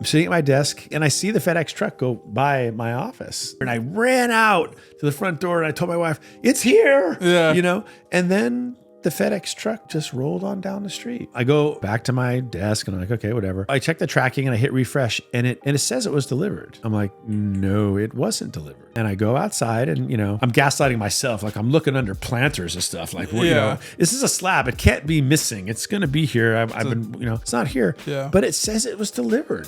I'm sitting at my desk and I see the FedEx truck go by my office. And I ran out to the front door and I told my wife, it's here, and then the FedEx truck just rolled on down the street. I go back to my desk and I'm like, okay, whatever. I check the tracking and I hit refresh and it says it was delivered. I'm like, no, it wasn't delivered. And I go outside and, I'm gaslighting myself. Like I'm looking under planters and stuff. Like, this is a slab. It can't be missing. It's going to be here. I've been, it's not here, but it says it was delivered.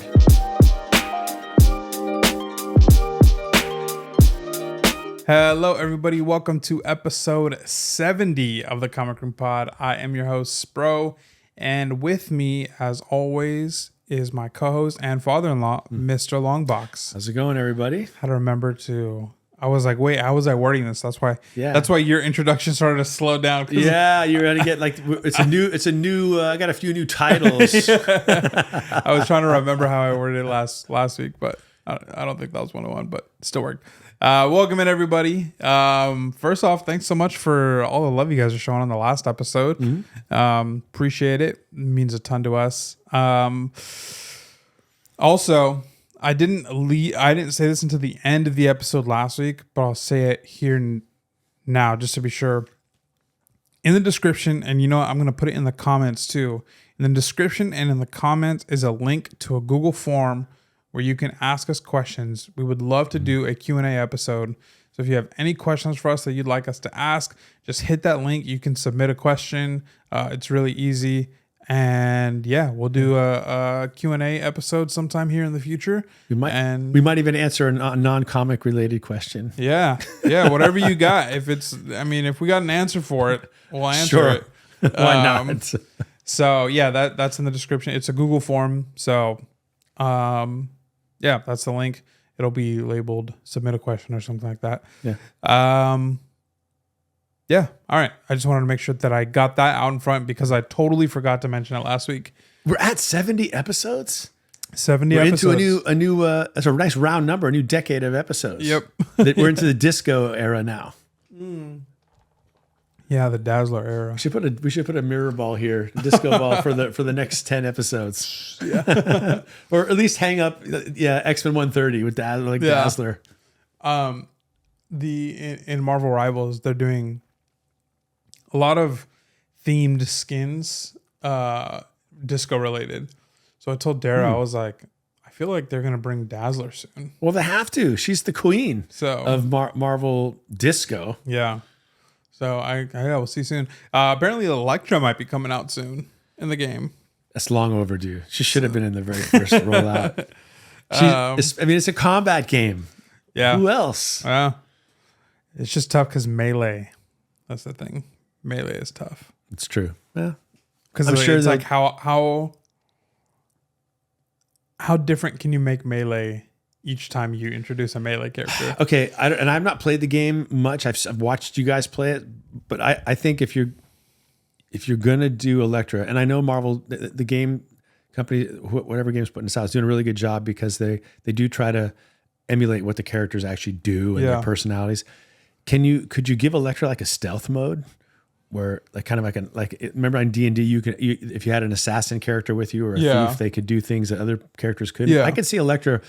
Hello, everybody. Welcome to episode 70 of the Comic Room Pod. I am your host, Spro, and with me, as always, is my co-host and father-in-law, Mr. Longbox. How's it going, everybody? How to remember to... I was like, wait, how was I wording this? That's why your introduction started to slow down. Yeah, you're going to get like, it's a new, I got a few new titles. I was trying to remember how I worded it last week, but I don't think that was 101, but it still worked. Welcome in, everybody. First off, thanks so much for all the love you guys are showing on the last episode. Mm-hmm. Appreciate it. It means a ton to us. Also, I didn't say this until the end of the episode last week, but I'll say it here now just to be sure. In the description, and you know what, I'm going to put it in the comments too. In the description and in the comments is a link to a Google form where you can ask us questions. We would love to do a Q&A episode. So if you have any questions for us that you'd like us to ask, just hit that link. You can submit a question. It's really easy. And yeah, we'll do a Q&A episode sometime here in the future. We might even answer a non-comic related question. Yeah, whatever you got. If we got an answer for it, we'll answer it. Why not? So yeah, that's in the description. It's a Google form. So yeah, that's the link. It'll be labeled submit a question or something like that. Yeah. Yeah. All right. I just wanted to make sure that I got that out in front because I totally forgot to mention it last week. We're at 70 episodes. 70 We're episodes. Into a new that's a nice round number, a new decade of episodes. Yep. We're into the disco era now. Yeah, the Dazzler era. We should put a mirror ball here, a disco ball for the next 10 episodes. Yeah. Or at least hang up X-Men 130 with Dazzler. In Marvel Rivals, they're doing a lot of themed skins, disco related. So I told Dara, I was like, I feel like they're gonna bring Dazzler soon. Well, they have to. She's the queen of Marvel disco. Yeah. So we'll see soon. Apparently, Elektra might be coming out soon in the game. That's long overdue. She should have been in the very first rollout. It's a combat game. Yeah. Who else? It's just tough because melee. That's the thing. Melee is tough. It's true. Yeah. Because I'm sure it's like how different can you make melee each time you introduce a melee character? Okay, I've not played the game much. I've watched you guys play it, but I think if you're gonna do Elektra, and I know Marvel, the game company, whatever game's putting this out, is doing a really good job because they do try to emulate what the characters actually do and their personalities. Could you give Elektra like a stealth mode? Where remember on D&D if you had an assassin character with you or a thief, they could do things that other characters couldn't. Yeah. I could see Elektra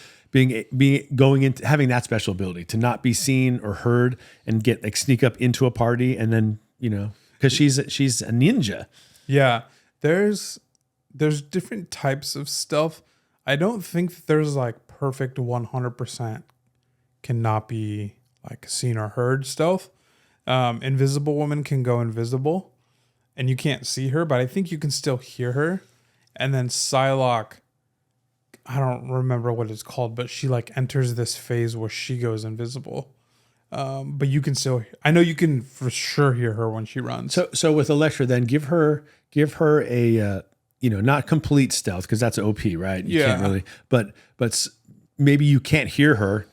going into having that special ability to not be seen or heard and get sneak up into a party and then because she's a ninja. Yeah, there's different types of stealth. I don't think that there's perfect 100% cannot be seen or heard stealth. Invisible Woman can go invisible and you can't see her, but I think you can still hear her. And then Psylocke, I don't remember what it's called, but she enters this phase where she goes invisible. But you can still, I know you can for sure hear her when she runs. So with Elektra, then give her a, not complete stealth because that's OP, right? You can't really, but maybe you can't hear her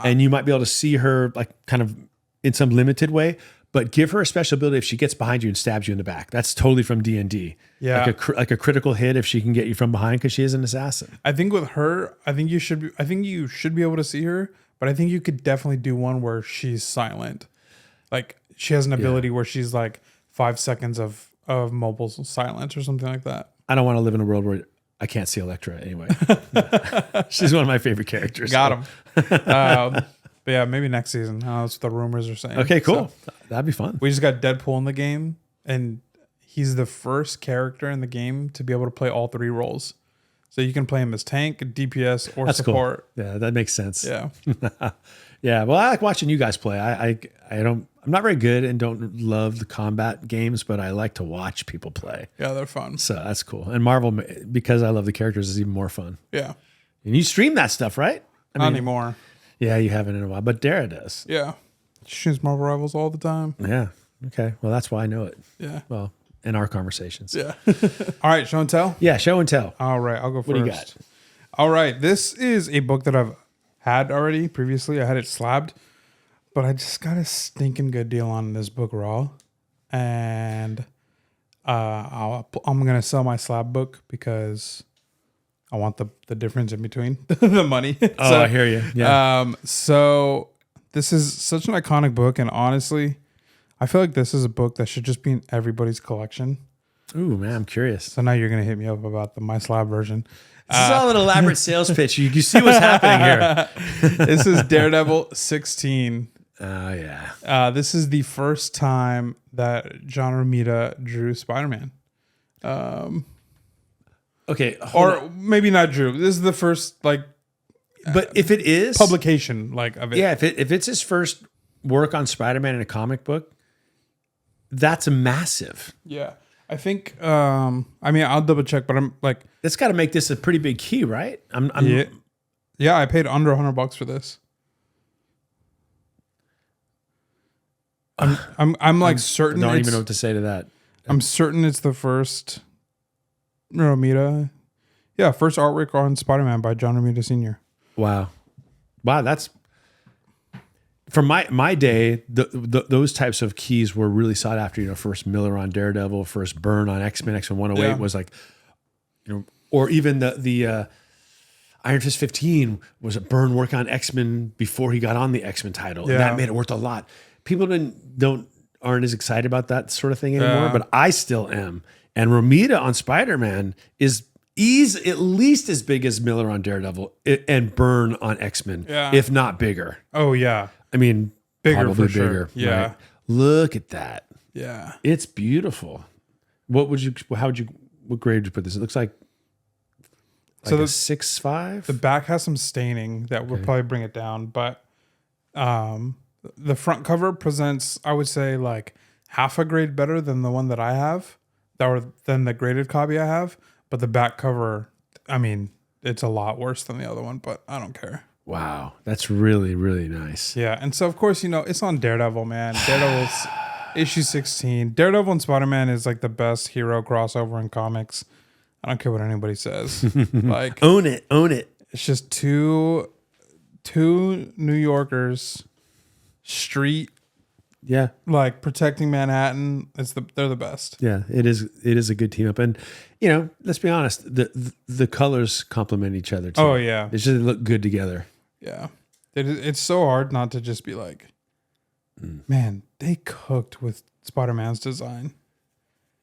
and you might be able to see her kind of in some limited way, but give her a special ability if she gets behind you and stabs you in the back. That's totally from D&D. Yeah. Like a critical hit if she can get you from behind because she is an assassin. I think with her, I think you should be able to see her, but I think you could definitely do one where she's silent. She has an ability where she's 5 seconds of mobile silence or something like that. I don't want to live in a world where I can't see Elektra anyway. She's one of my favorite characters. Got him. But yeah, maybe next season. That's what the rumors are saying. Okay, cool. So, that'd be fun. we just got Deadpool in the game, and he's the first character in the game to be able to play all 3 roles. So you can play him as tank, DPS, or That's support. cool. Yeah, that makes sense. Yeah. Yeah. Well, I like watching you guys play. I'm not very good and don't love the combat games, but I like to watch people play. Yeah, they're fun. So that's cool. And Marvel, because I love the characters, is even more fun. Yeah. And you stream that stuff, right? Not anymore. Yeah, you haven't in a while, but Dara does. Yeah. She streams Marvel Rivals all the time. Yeah. Okay. Well, that's why I know it. Yeah. Well, in our conversations. Yeah. All right, show and tell. Yeah, show and tell. All right, I'll go first. What do you got? All right, this is a book that I've had already previously. I had it slabbed, but I just got a stinking good deal on this book raw, and I'm gonna sell my slab book because I want the difference in between the money. I hear you. Yeah. So this is such an iconic book, and honestly, I feel like this is a book that should just be in everybody's collection. Ooh, man, I'm curious. So now you're gonna hit me up about the my slab version. This is all an elaborate sales pitch. You see what's happening here. This is Daredevil 16. Oh, yeah. This is the first time that John Romita drew Spider-Man. Okay. Or maybe not drew. This is the first like but if it is publication like of it. Yeah, if it's his first work on Spider-Man in a comic book, that's massive. Yeah. I think I mean I'll double check, but I'm like That's got to make this a pretty big key, right? Yeah, I paid under $100 for this. I'm like certain. I don't even know what to say to that. I'm certain it's the first Romita. Yeah, first artwork on Spider-Man by John Romita Sr. Wow, that's from my day. Those types of keys were really sought after. You know, first Miller on Daredevil, first Byrne on X-Men 108 was like, you know, or even the Iron Fist 15 was a Byrne work on X-Men before he got on the X-Men title, and that made it worth a lot. People aren't as excited about that sort of thing anymore, but I still am. And Romita on Spider-Man is at least as big as Miller on Daredevil and Byrne on X-Men, if not bigger. Oh yeah, I mean, bigger probably for sure. bigger. Yeah, right? Look at that. Yeah, it's beautiful. What grade would you put this? It looks like so a 6.5. The back has some staining that would probably bring it down, but the front cover presents, I would say, like half a grade better than the one that I have, than the graded copy I have. But the back cover, I mean, it's a lot worse than the other one, but I don't care. Wow, that's really, really nice. Yeah, and so of course, you know, it's on Daredevil, man. Daredevil's issue 16. Daredevil and Spider-Man is like the best hero crossover in comics. I don't care what anybody says. Like, own it. It's just two New Yorkers, street, like protecting Manhattan. They're the best. Yeah, it is a good team up, and you know, let's be honest, the colors complement each other too. Oh yeah, they just look good together. Yeah, it's so hard not to just be like, man, they cooked with Spider-Man's design.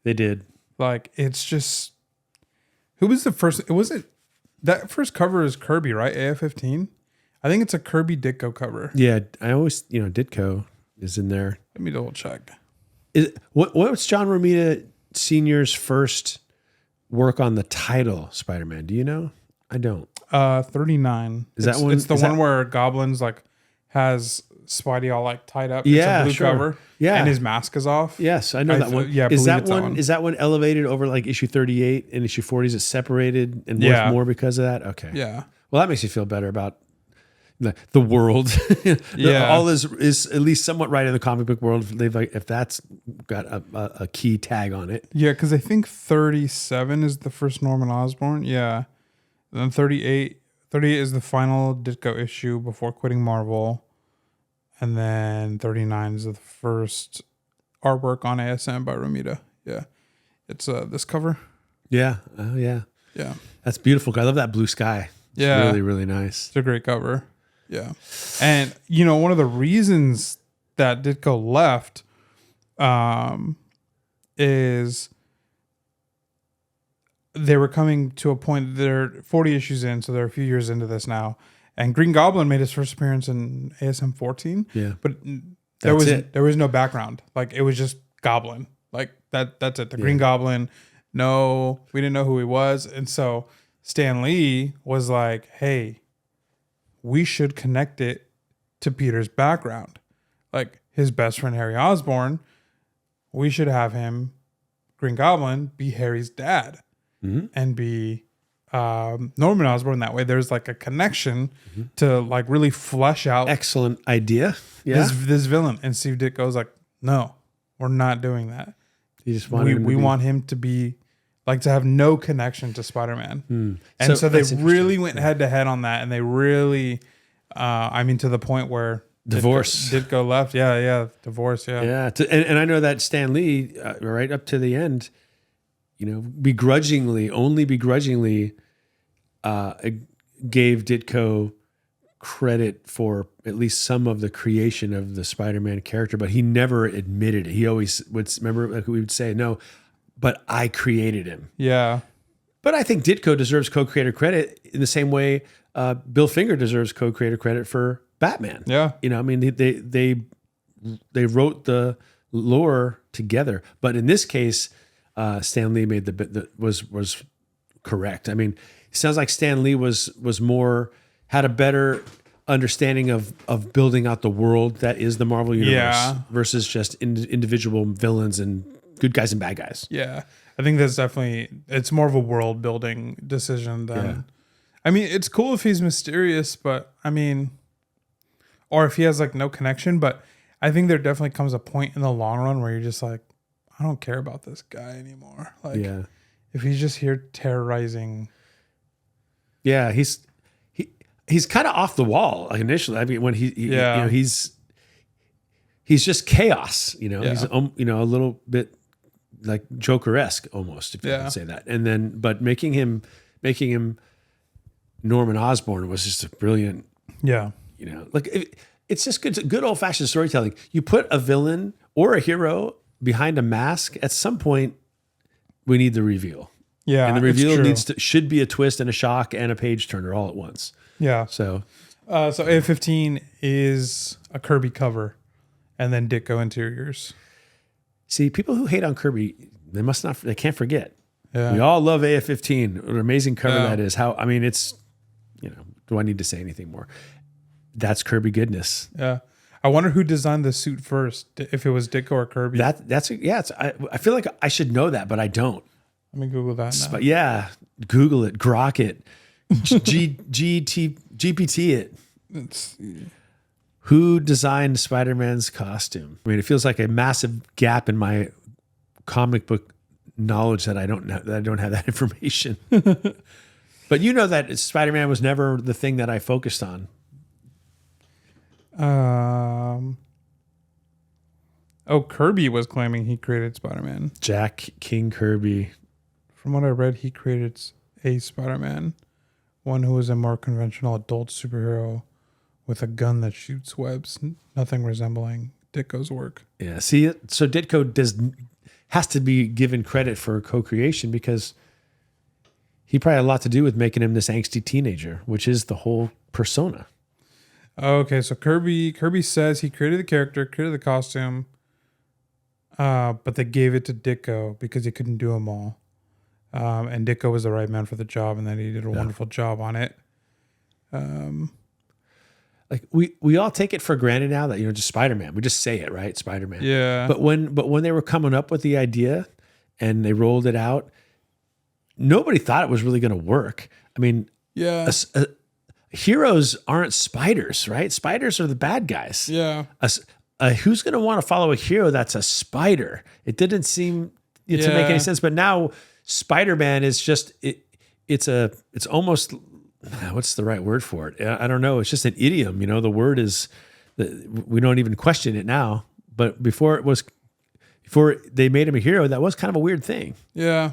They did. Like, it's just, who was the first? It wasn't that first cover is Kirby, right? AF-15. I think it's a Kirby Ditko cover. Yeah, I always, Ditko is in there. Let me double check. What's John Romita Sr.'s first work on the title Spider-Man? Do you know? I don't. 39. That one? It's the one where Goblin's like has Spidey all like tied up. Yeah, it's a blue cover. Yeah, and his mask is off. Yes, I know that one. Yeah, is that one? Is that one elevated over like issue 38 and issue 40? Is it separated and worth more because of that? Okay. Yeah. Well, that makes you feel better about the world. All is at least somewhat right in the comic book world. If that's got a key tag on it. Yeah, because I think 37 is the first Norman Osborn. Yeah. And then 38 is the final Ditko issue before quitting Marvel. And then 39 is the first artwork on ASM by Romita. Yeah. It's this cover. Yeah. Oh, yeah. Yeah. That's beautiful. I love that blue sky. It's really, really nice. It's a great cover. Yeah. And, one of the reasons that Ditko left is they were coming to a point. They're 40 issues in, so they're a few years into this now. And Green Goblin made his first appearance in ASM 14. Yeah, but That's it. there was no background. Like it was just Goblin. Like that's it. The Green Goblin. No, we didn't know who he was, and so Stan Lee was like, "Hey, we should connect it to Peter's background, like his best friend Harry Osborn. We should have him, Green Goblin, be Harry's dad, and be Norman Osborn. That way, there's like a connection to like really flesh out excellent idea. Yeah, this villain." And Steve Ditko's like, "No, we're not doing that. you just want We want him to be like to have no connection to Spider-Man." And so they that's really went head to head on that, and they really, I mean, to the point where divorce. Ditko left. Yeah, divorce. Yeah, Yeah, and I know that Stan Lee, right up to the end, begrudgingly gave Ditko credit for at least some of the creation of the Spider-Man character, but he never admitted it. He always would remember, like we would say, no, but I created him. yeah, But I think Ditko deserves co-creator credit in the same way Bill Finger deserves co-creator credit for Batman. yeah. I mean, they wrote the lore together, but in this case, Stan Lee made was correct. I mean, it sounds like Stan Lee had a better understanding of building out the world that is the Marvel universe versus just individual villains and good guys and bad guys. Yeah, I think that's definitely, it's more of a world building decision than, I mean, it's cool if he's mysterious, but I mean, or if he has like no connection, but I think there definitely comes a point in the long run where you're just like, I don't care about this guy anymore. Like if he's just here terrorizing. Yeah, he's kind of off the wall initially. I mean, when he's just chaos. He's a little bit like Joker-esque almost, if you can say that. And then, but making him Norman Osborn was just a brilliant. Yeah, it's just good old fashioned storytelling. You put a villain or a hero behind a mask. At some point, we need the reveal. Yeah, and the reveal should be a twist and a shock and a page turner all at once. Yeah. So A15 is a Kirby cover, and then Ditko interiors. See, people who hate on Kirby, they can't forget. Yeah. We all love AF15. What an amazing cover that is. It's, do I need to say anything more? That's Kirby goodness. Yeah. I wonder who designed the suit first, if it was Ditko or Kirby. I feel like I should know that, but I don't. Let me Google that now. But yeah, Google it, grok it, GPT it. Let's see. Who designed Spider-Man's costume? I mean, it feels like a massive gap in my comic book knowledge that I don't have that information. But that Spider-Man was never the thing that I focused on. Kirby was claiming he created Spider-Man. Jack King Kirby. From what I read, he created a Spider-Man, one who is a more conventional adult superhero with a gun that shoots webs, nothing resembling Ditko's work. Yeah, see, so Ditko has to be given credit for co-creation because he probably had a lot to do with making him this angsty teenager, which is the whole persona. Okay, so Kirby says he created the character, created the costume, but they gave it to Ditko because he couldn't do them all. And Ditko was the right man for the job, and then he did a wonderful job on it. Like we all take it for granted now that just Spider-Man. We just say it, right? Spider-Man. Yeah. But when they were coming up with the idea and they rolled it out, nobody thought it was really going to work. I mean, heroes aren't spiders, right? Spiders are the bad guys. Yeah. Who's going to want to follow a hero that's a spider? It didn't seem to make any sense. But now Spider-Man is just it's almost, what's the right word for it? I don't know. It's just an idiom. The word is we don't even question it now. But before they made him a hero, that was kind of a weird thing. Yeah.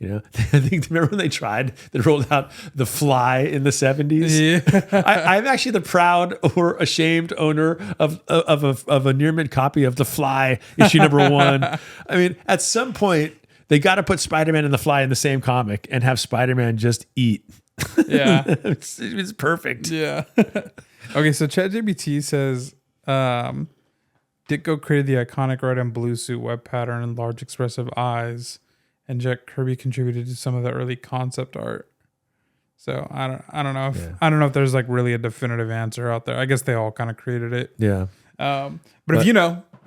I think, remember when they rolled out the Fly in the 70s? Yeah. I'm actually the proud or ashamed owner of a near mint copy of the Fly issue number 1. I mean, at some point They got to put Spider-Man and the Fly in the same comic and have Spider-Man just eat. Yeah. It's perfect. Yeah. Okay, so ChatGPT says Ditko created the iconic red and blue suit web pattern and large expressive eyes, and Jack Kirby contributed to some of the early concept art. So I don't know if I don't know if there's like really a definitive answer out there. I guess they all kind of created it. Yeah. But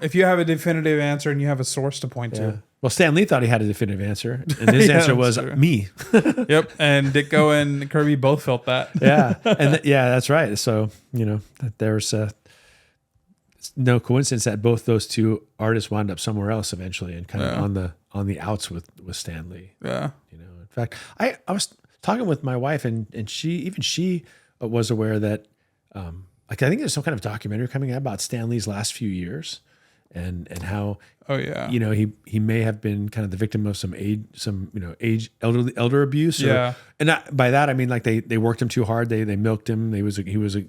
if you have a definitive answer and you have a source to point to. Well, Stan Lee thought he had a definitive answer, and his answer was true. me. Yep, and Ditko and Kirby both felt that. Yeah, and that's right. So that there's it's no coincidence that both those two artists wound up somewhere else eventually, and kind of on the outs with Stan Lee. Yeah, in fact, I was talking with my wife, and she was aware that I think there's some kind of documentary coming out about Stan Lee's last few years, and how he may have been kind of the victim of some elder abuse. And by that I mean like they worked him too hard. They milked him. He was a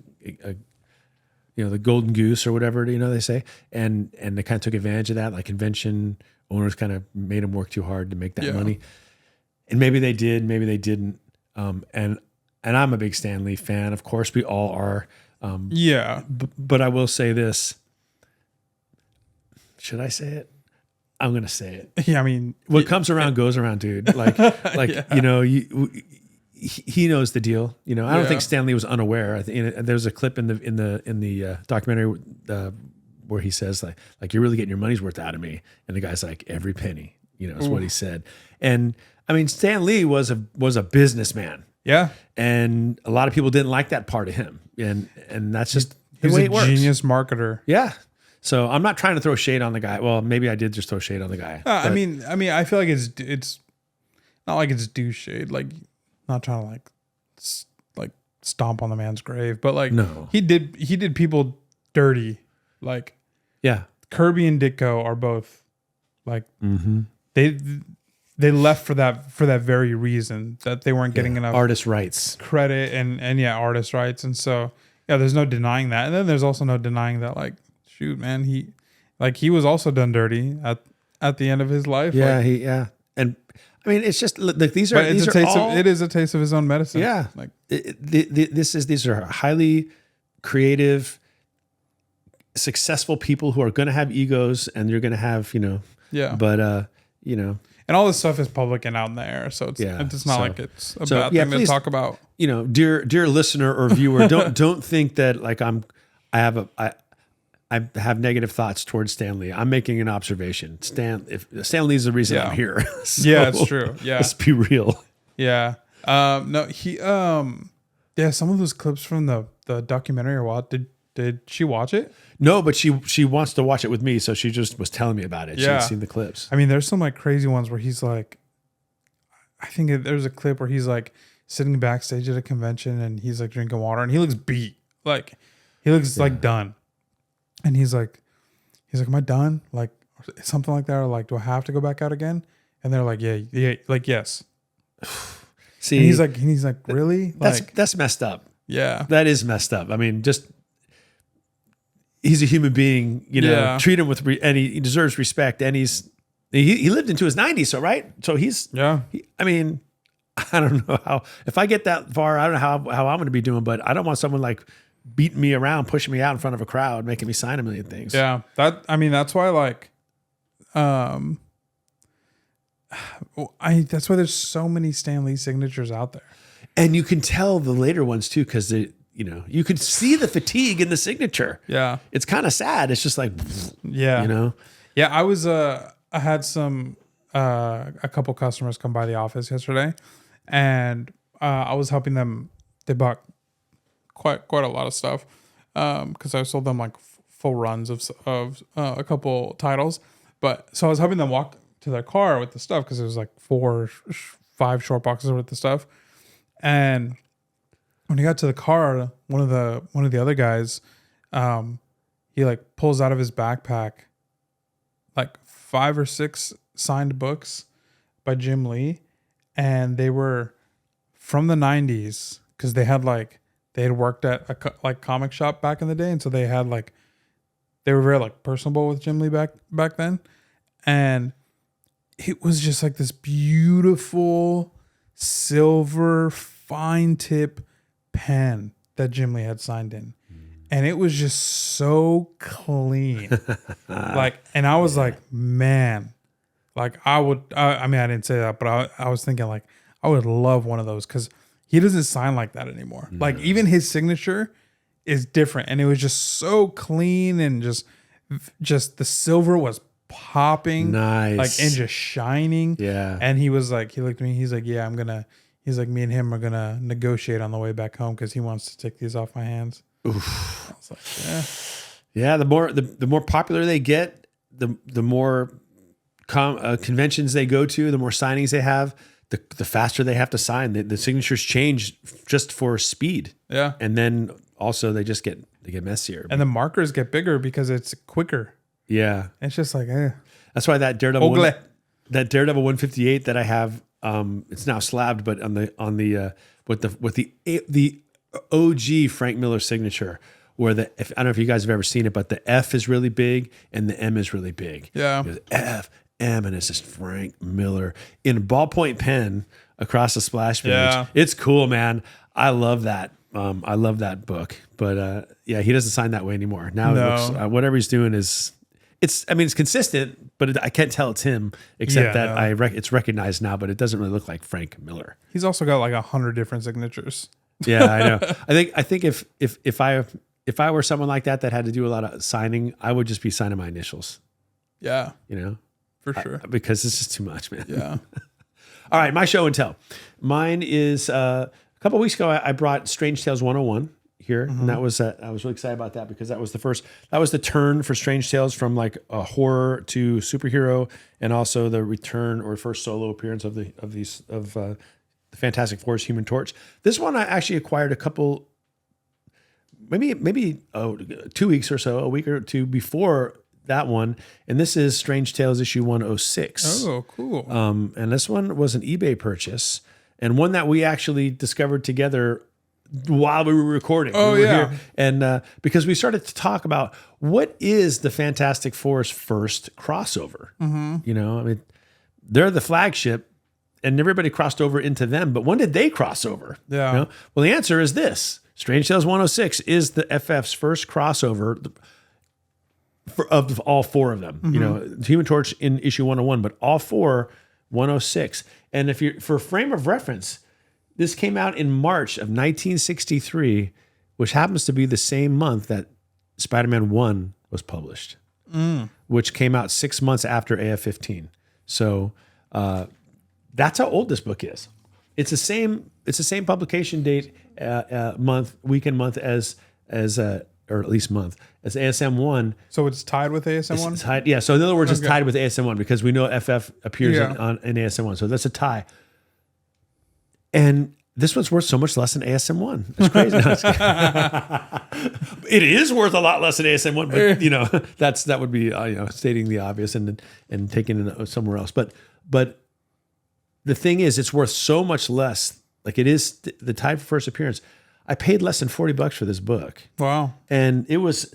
the golden goose or whatever they say, and they kind of took advantage of that. Like convention owners kind of made him work too hard to make that money. And maybe they did, maybe they didn't. And I'm a big Stan Lee fan. Of course, we all are. But I will say this. Should I say it? I'm going to say it. Yeah, I mean, what comes around goes around, dude. He knows the deal. I don't think Stan Lee was unaware. I think there's a clip in the documentary where he says like you're really getting your money's worth out of me, and the guy's like every penny. Is what he said. And I mean, Stan Lee was a businessman. Yeah, and a lot of people didn't like that part of him, and that's just the He's way a it works. Genius marketer. Yeah. So I'm not trying to throw shade on the guy. Well, maybe I did just throw shade on the guy. I mean, I feel like it's not like it's douche shade. Like, not trying to like stomp on the man's grave, but like, no, he did people dirty. Like, yeah, Kirby and Ditko are both like they left for that very reason, that they weren't getting enough artist rights credit and artist rights, and so there's no denying that. And then there's also no denying that, like, shoot, man, he was also done dirty at the end of his life. Yeah, and I mean, it's just like these are it is a taste of his own medicine. Yeah, like these are highly creative, successful people who are going to have egos, and you're going to have but and all this stuff is public and out in the air, so it's not like it's a bad thing to talk about. Dear listener or viewer, don't think that like I have negative thoughts towards Stan Lee. I'm making an observation. Stan Lee is the reason I'm here. So, yeah, it's true. Yeah, let's be real. Yeah. No, he. Some of those clips from the documentary are wild. Did she watch it? No, but she wants to watch it with me, so she just was telling me about it. Yeah. She's seen the clips. I mean, there's some like crazy ones where he's like, I think there's a clip where he's like sitting backstage at a convention and he's like drinking water and he looks beat. Like, he looks like done. And he's like, am I done? Like, something like that. Or like, do I have to go back out again? And they're like, yeah, like, yes. See, and he's like, really? That's messed up. Yeah, that is messed up. I mean, just he's a human being, treat him with and he deserves respect. And he lived into his 90s, so right. So I mean, I don't know how, if I get that far, I don't know how I'm going to be doing, but I don't want someone like beating me around, pushing me out in front of a crowd, making me sign a million things. Yeah. That's why like, that's why there's so many Stan Lee signatures out there. And you can tell the later ones too, because you could see the fatigue in the signature. Yeah. It's kind of sad. It's just like, Yeah, I was, I had a couple customers come by the office yesterday, and I was helping them. They bought quite a lot of stuff, because I sold them like full runs of a couple titles. But so I was helping them walk to their car with the stuff, because it was like 5 short boxes worth of stuff. And when he got to the car, one of the other guys, he like pulls out of his backpack like 5 or 6 signed books by Jim Lee, and they were from the 90s, because they had worked at a comic shop back in the day, and so they were very like personable with Jim Lee back then. And it was just like this beautiful silver fine tip pen that Jim Lee had signed in. And it was just so clean. And I was like, man, like I mean, I didn't say that, but I was thinking like, I would love one of those because he doesn't sign like that anymore. No. Like even his signature is different. And it was just so clean and just the silver was popping. Nice. Like, and just shining. Yeah. And he was like, he looked at me, he's like, yeah, he's like, me and him are going to negotiate on the way back home because he wants to take these off my hands. Oof. I was like, yeah. The more popular they get, the more conventions they go to, the more signings they have, the faster they have to sign. The signatures change just for speed. Yeah. And then also they get messier. And the markers get bigger because it's quicker. Yeah. It's just like, That's why that Daredevil 158 that I have, it's now slabbed, but on the with the OG Frank Miller signature, where I don't know if you guys have ever seen it, but the F is really big and the M is really big. Yeah. There's F, M, and it's just Frank Miller in a ballpoint pen across the splash page. Yeah. It's cool, man. I love that. I love that book, but yeah, he doesn't sign that way anymore. Now it looks, whatever he's doing it's consistent, but I can't tell it's him, except that it's recognized now, but it doesn't really look like Frank Miller. He's also got like 100 different signatures. Yeah, I know. I think if I were someone like that had to do a lot of signing, I would just be signing my initials. Yeah, for sure. Because it's just too much, man. Yeah. All right, my show and tell. Mine is a couple of weeks ago. I brought Strange Tales 101 here, and that was I was really excited about that because that was the turn for Strange Tales from like a horror to superhero, and also the return or first solo appearance of the Fantastic Four's Human Torch. This one I actually acquired a couple, maybe 2 weeks or so, a week or two before that one. And this is Strange Tales issue 106. Oh, cool. And this one was an eBay purchase and one that we actually discovered together while we were recording. Oh, yeah. Here. And because we started to talk about what is the Fantastic Four's first crossover. Mm-hmm. I mean, they're the flagship, and everybody crossed over into them. But when did they cross over? Yeah. Well, the answer is this. Strange Tales 106 is the FF's first crossover of all four of them. Mm-hmm. Human Torch in issue 101, but all four, 106. And if you're, for frame of reference, this came out in March of 1963, which happens to be the same month that Spider-Man 1 was published, which came out 6 months after AF-15. So, that's how old this book is. It's the same publication date, week and month as or at least month as ASM 1. So it's tied with ASM 1? It's tied, yeah. So in other words, it's tied with ASM 1 because we know FF appears in ASM 1. So that's a tie. And this one's worth so much less than ASM 1. It's crazy. It is worth a lot less than ASM 1, but that would be stating the obvious and taking it somewhere else. But the thing is, it's worth so much less. Like it is the time for first appearance. I paid less than $40 for this book. Wow. And it was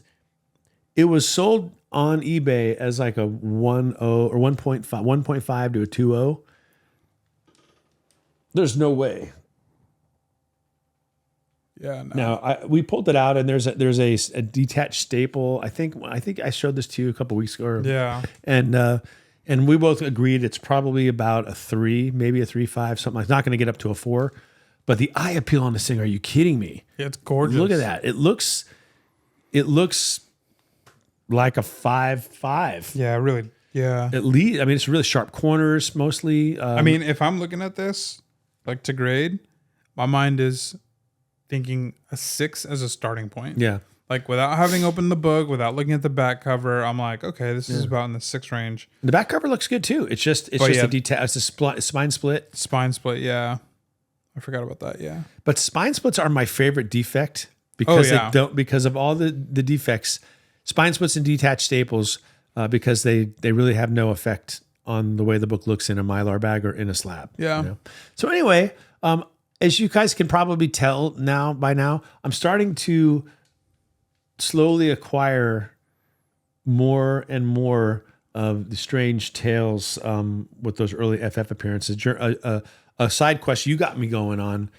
sold on eBay as like a 1.0 or 1.5 to a 2.0. There's no way. Yeah. No. Now we pulled it out, and there's a detached staple. I think I showed this to you a couple weeks ago. Yeah. And we both agreed it's probably about a 3, maybe a 3.5, something like. Not going to get up to a 4, but the eye appeal on this thing. Are you kidding me? It's gorgeous. Look at that. It looks like a 5.5. Yeah, really. Yeah. At least, I mean, it's really sharp corners mostly. I mean, if I'm looking at this, like to grade, my mind is thinking a 6 as a starting point. Yeah. Like without having opened the book, without looking at the back cover, I'm like, okay, this is about in the 6 range. The back cover looks good too. It's just a detail. It's a spine split. Spine split, yeah. I forgot about that. Yeah. But spine splits are my favorite defect because because of all the defects. Spine splits and detached staples because they really have no effect on the way the book looks in a Mylar bag or in a slab. Yeah. So anyway, as you guys can probably tell by now, I'm starting to slowly acquire more and more of the Strange Tales with those early FF appearances. A side quest you got me going on.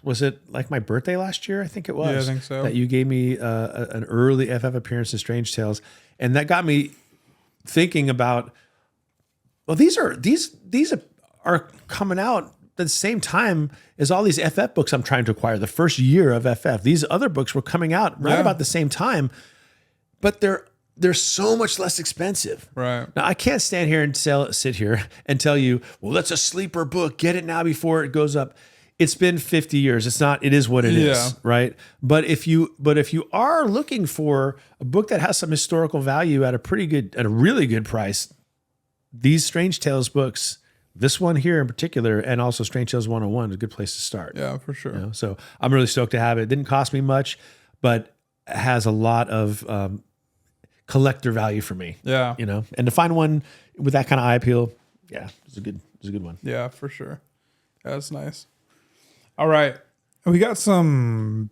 Was it like my birthday last year? I think it was. Yeah, I think so. That you gave me an early FF appearance in Strange Tales, and that got me thinking about. Well, these are coming out at the same time as all these FF books I'm trying to acquire. The first year of FF, these other books were coming out right about the same time, but they're so much less expensive. Right. Now I can't stand here and sit here and tell you, well, that's a sleeper book. Get it now before it goes up. It's been 50 years. It's not, it is what it is. Right. But if you are looking for a book that has some historical value at a really good price, these Strange Tales books, this one here in particular, and also Strange Tales 101 is a good place to start. Yeah, for sure. You know? So I'm really stoked to have it. It didn't cost me much, but it has a lot of collector value for me. Yeah. You know, and to find one with that kind of eye appeal, yeah, it's a good one. Yeah, for sure. That's nice. All right. We got some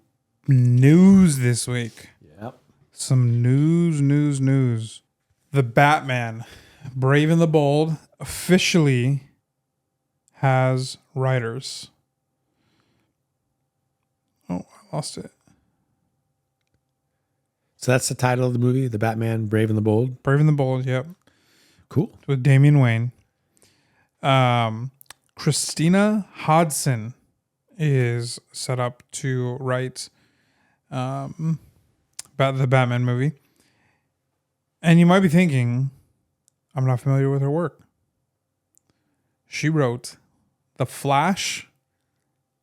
news this week. Yep. Some news. The Batman, Brave and the Bold, officially has writers. Oh, I lost it. So that's the title of the movie, The Batman, Brave and the Bold. Brave and the Bold, yep. Cool. With Damian Wayne. Christina Hodson is set up to write about the Batman movie. And you might be thinking, I'm not familiar with her work. She wrote The Flash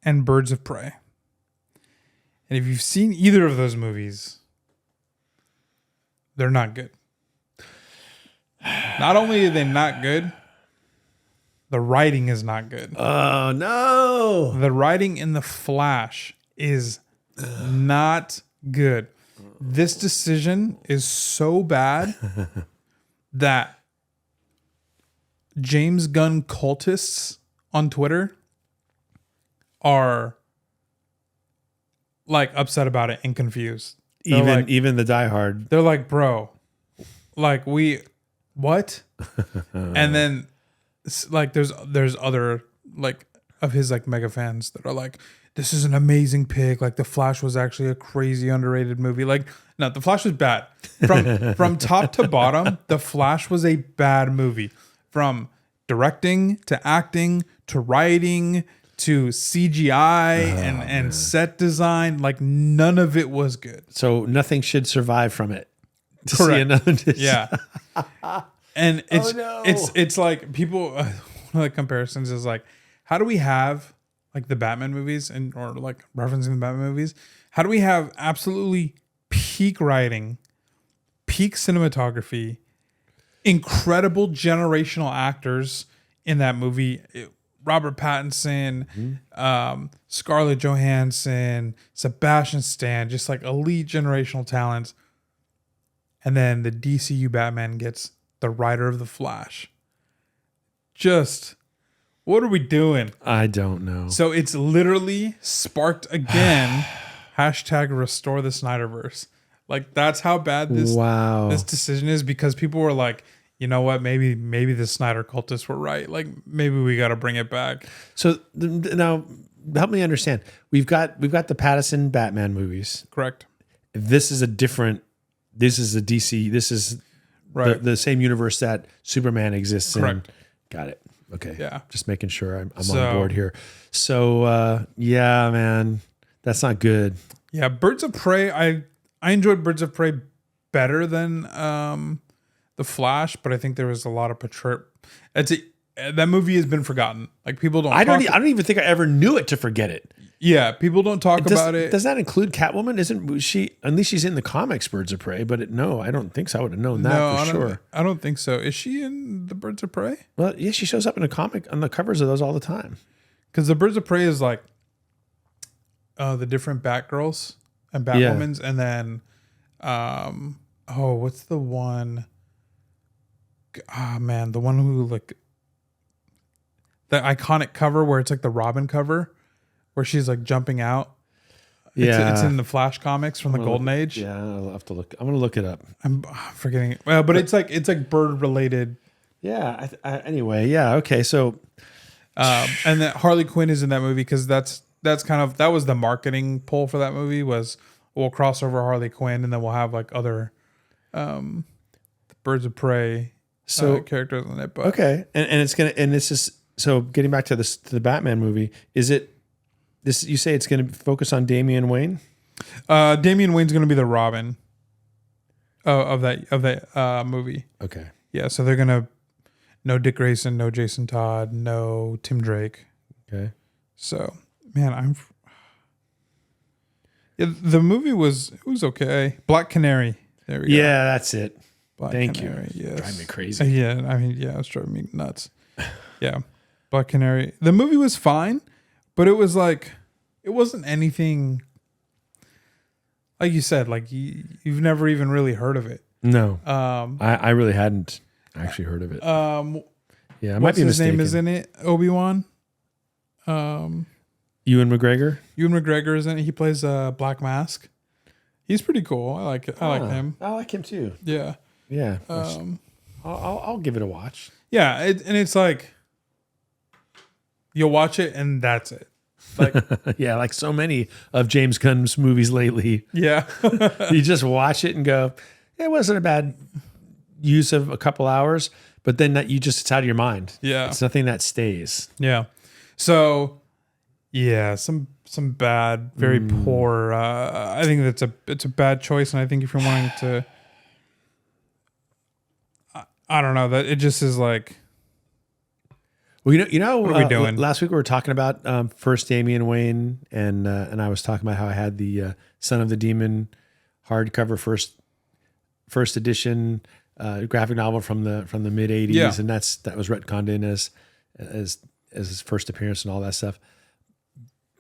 and Birds of Prey. And if you've seen either of those movies, they're not good. Not only are they not good, the writing is not good. Oh, no. The writing in The Flash is not good. This decision is so bad that James Gunn cultists on Twitter are like upset about it and confused. Even the diehard. They're like, bro, like what? And then like there's other like of his like mega fans that are like, this is an amazing pick. Like The Flash was actually a crazy underrated movie. Like, no, The Flash was bad. From top to bottom, The Flash was a bad movie. From directing to acting to writing to CGI and set design, like none of it was good. So nothing should survive from it. To Correct. see another Yeah. And it's no. it's like people one of the comparisons is like, how do we have like the Batman movies and or like referencing the Batman movies? How do we have absolutely peak writing, peak cinematography, incredible generational actors in that movie? Robert Pattinson, Scarlett Johansson, Sebastian Stan, just like elite generational talents. And then the DCU Batman gets the writer of The Flash. Just, what are we doing? I don't know. So it's literally sparked again, hashtag restore the Snyderverse. Like that's how bad this decision is, because people were like, you know what, maybe the Snyder cultists were right. Like maybe we got to bring it back. So now help me understand. We've got the Pattinson Batman movies. Correct. This is a DC. This is right. the same universe that Superman exists Correct. in. Got it. Okay. Yeah. Just making sure I'm on board here. So yeah, man, that's not good. Yeah, Birds of Prey. I enjoyed Birds of Prey better than The Flash, but I think there was a lot of that movie has been forgotten. Like people don't. I don't even think I ever knew it to forget it. Yeah, people don't talk about it. Does that include Catwoman? Isn't she? At least she's in the comics, Birds of Prey. But no, I don't think so. I would have known that for sure. I don't think so. Is she in the Birds of Prey? Well, yeah, she shows up in a comic on the covers of those all the time. Because the Birds of Prey is like the different Batgirls and Batwomans, and then what's the one? Ah, man, the one who like the iconic cover where it's like the Robin cover, where she's like jumping out. It's in the Flash comics from the Golden Age. Yeah, I'll have to look. I'm gonna look it up. I'm forgetting it. Well, but it's like bird related. Yeah. Anyway, yeah. Okay. So, And that Harley Quinn is in that movie because that was the marketing pull for that movie was we'll cross over Harley Quinn and then we'll have like other Birds of Prey characters in it. But okay, and this is so getting back to the Batman movie. Is it this? You say it's going to focus on Damian Wayne? Damian Wayne's going to be the Robin of that movie. Okay. Yeah, so they're gonna no Dick Grayson, no Jason Todd, no Tim Drake. Okay. So man, the movie was okay. Black Canary. There we go. Yeah, that's it. Black Thank Canary, you. Yes. Drive me crazy. Yeah, I mean, yeah, it's driving me nuts. Yeah, Black Canary. The movie was fine, but it was like it wasn't anything. Like you said, like you've never even really heard of it. No. I really hadn't actually heard of it. Yeah, I might be mistaken. His name is in it? Obi-Wan. Ewan McGregor. Ewan McGregor is in it. He plays Black Mask. He's pretty cool. I like him. I like him too. Yeah. Yeah. I'll give it a watch. Yeah, and it's like you'll watch it and that's it. Like yeah, like so many of James Gunn's movies lately. Yeah. You just watch it and go, it wasn't a bad use of a couple hours, but then it's out of your mind. Yeah. It's nothing that stays. Yeah. So yeah, some bad, very poor. I think it's a bad choice, and I think if you're wanting to, I don't know, that it just is like. Well, you know, what are we doing? Last week we were talking about first Damian Wayne, and I was talking about how I had the Son of the Demon hardcover first edition graphic novel from the mid '80s, Yeah. and that was retconned in as his first appearance and all that stuff.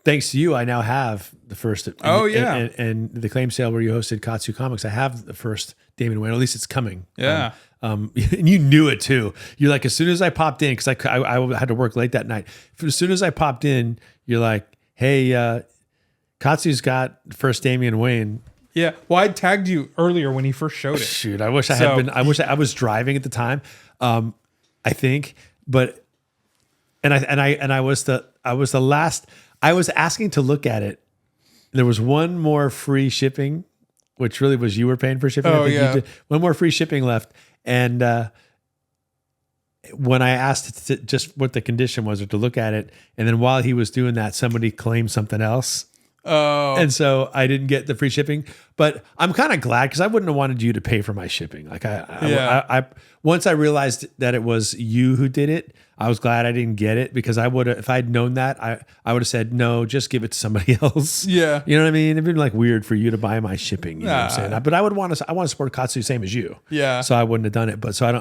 Thanks to you, I now have the first. And the claim sale where you hosted Katsu Comics, I have the first Damian Wayne. At least it's coming. Yeah. And you knew it too. You're like, as soon as I popped in, because I had to work late that night. As soon as I popped in, you're like, hey, Katsu's got first Damian Wayne. Yeah. Well, I tagged you earlier when he first showed it. Shoot, I wish I had been. I wish I was driving at the time. I think, but I was the last. I was asking to look at it. There was one more free shipping, which really was you were paying for shipping. Oh, I think yeah. you did. One more free shipping left. And when I asked just what the condition was or to look at it, and then while he was doing that, somebody claimed something else. Oh. And so I didn't get the free shipping, but I'm kind of glad because I wouldn't have wanted you to pay for my shipping. Like I once I realized that it was you who did it, I was glad I didn't get it because I would have, if I'd known that, I would have said, no, just give it to somebody else. Yeah. You know what I mean? It'd been like weird for you to buy my shipping. You know what I'm saying? But I want to support Katsu same as you. Yeah. So I wouldn't have done it. But so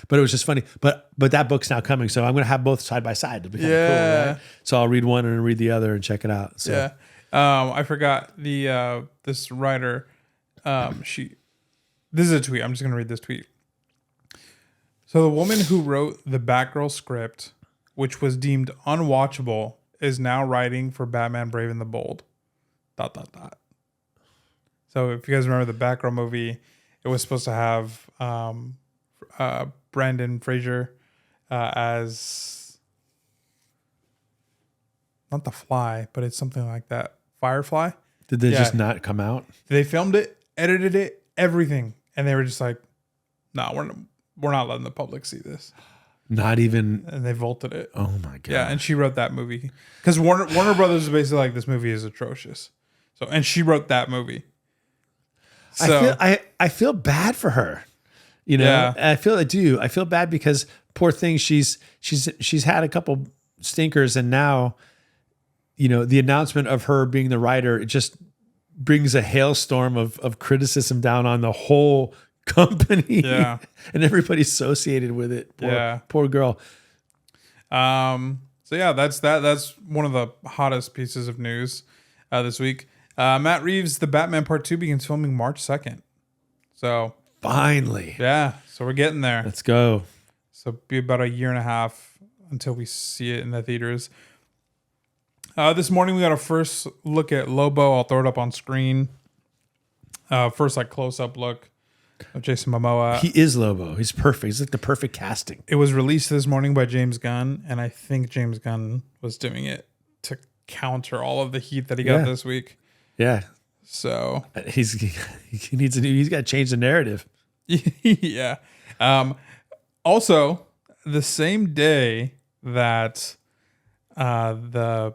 but it was just funny. But that book's now coming. So I'm going to have both side by side. It'll be kind of cool, right? So I'll read one and read the other and check it out. So. Yeah. I forgot this writer. This is a tweet. I'm just gonna read this tweet. So the woman who wrote the Batgirl script, which was deemed unwatchable, is now writing for Batman: Brave and the Bold. ... So if you guys remember the Batgirl movie, it was supposed to have Brandon Fraser as not the Fly, but it's something like that. Firefly. Did they just not come out? They filmed it, edited it, everything, and they were just like, "No, we're not letting the public see this." Not even. And they vaulted it. Oh my god. Yeah, and she wrote that movie because Warner Brothers is basically like, this movie is atrocious. So, and she wrote that movie. So I feel bad for her. You know, Yeah. I feel bad because poor thing. She's had a couple stinkers, and now, you know, the announcement of her being the writer, it just brings a hailstorm of criticism down on the whole company. Yeah. And everybody associated with it. Poor girl. So yeah, that's one of the hottest pieces of news this week. Matt Reeves' The Batman Part 2 begins filming March 2nd. So Finally. yeah, so we're getting there. Let's go. So be about a year and a half until we see it in the theaters. This morning we got a first look at Lobo. I'll throw it up on screen. First, like close-up look of Jason Momoa. He is Lobo. He's perfect. He's like the perfect casting. It was released this morning by James Gunn, and I think James Gunn was doing it to counter all of the heat that he got this week. Yeah. So he needs he's got to change the narrative. yeah. Also, the same day that the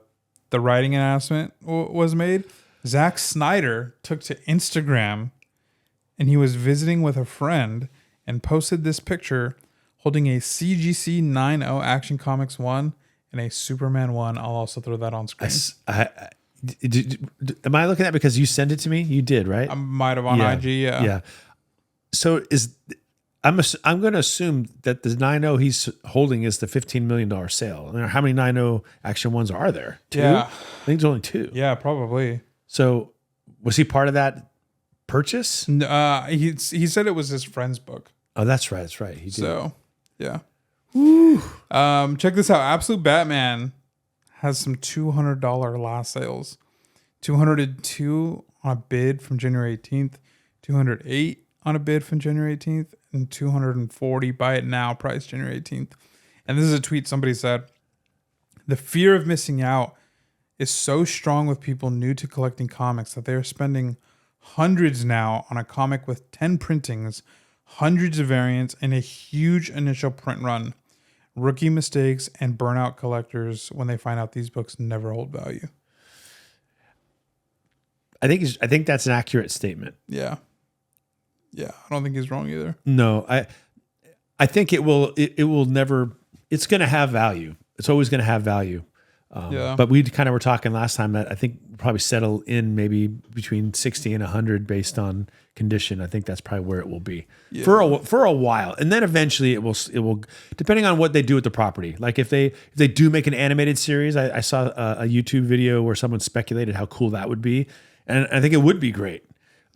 writing announcement was made, Zack Snyder took to Instagram, and he was visiting with a friend and posted this picture holding a CGC 9.0 Action Comics 1 and a Superman 1. I'll also throw that on screen. Am I looking at it because you sent it to me? You did, right? I might have on IG, yeah. Yeah. So I'm going to assume that the 9.0 he's holding is the $15 million sale. I mean, how many 9.0 Action 1s are there? 2? Yeah. I think there's only 2. Yeah, probably. So was he part of that purchase? He said it was his friend's book. Oh, that's right. That's right. He did. So, yeah. Woo. Check this out. Absolute Batman has some $200 last sales. 202 on a bid from January 18th, 208 on a bid from January 18th, and 240 buy it now price January 18th. And this is a tweet somebody said, "The fear of missing out is so strong with people new to collecting comics that they are spending hundreds now on a comic with 10 printings, hundreds of variants, and a huge initial print run. Rookie mistakes and burnout collectors when they find out these books never hold value." I think that's an accurate statement. Yeah. Yeah, I don't think he's wrong either. No, I think it will never, it's going to have value. It's always going to have value. But we kind of were talking last time that I think we'll probably settle in maybe between 60 and 100 based on condition. I think that's probably where it will be for a while, and then eventually it will depending on what they do with the property. Like if they do make an animated series, I saw a YouTube video where someone speculated how cool that would be, and I think it would be great.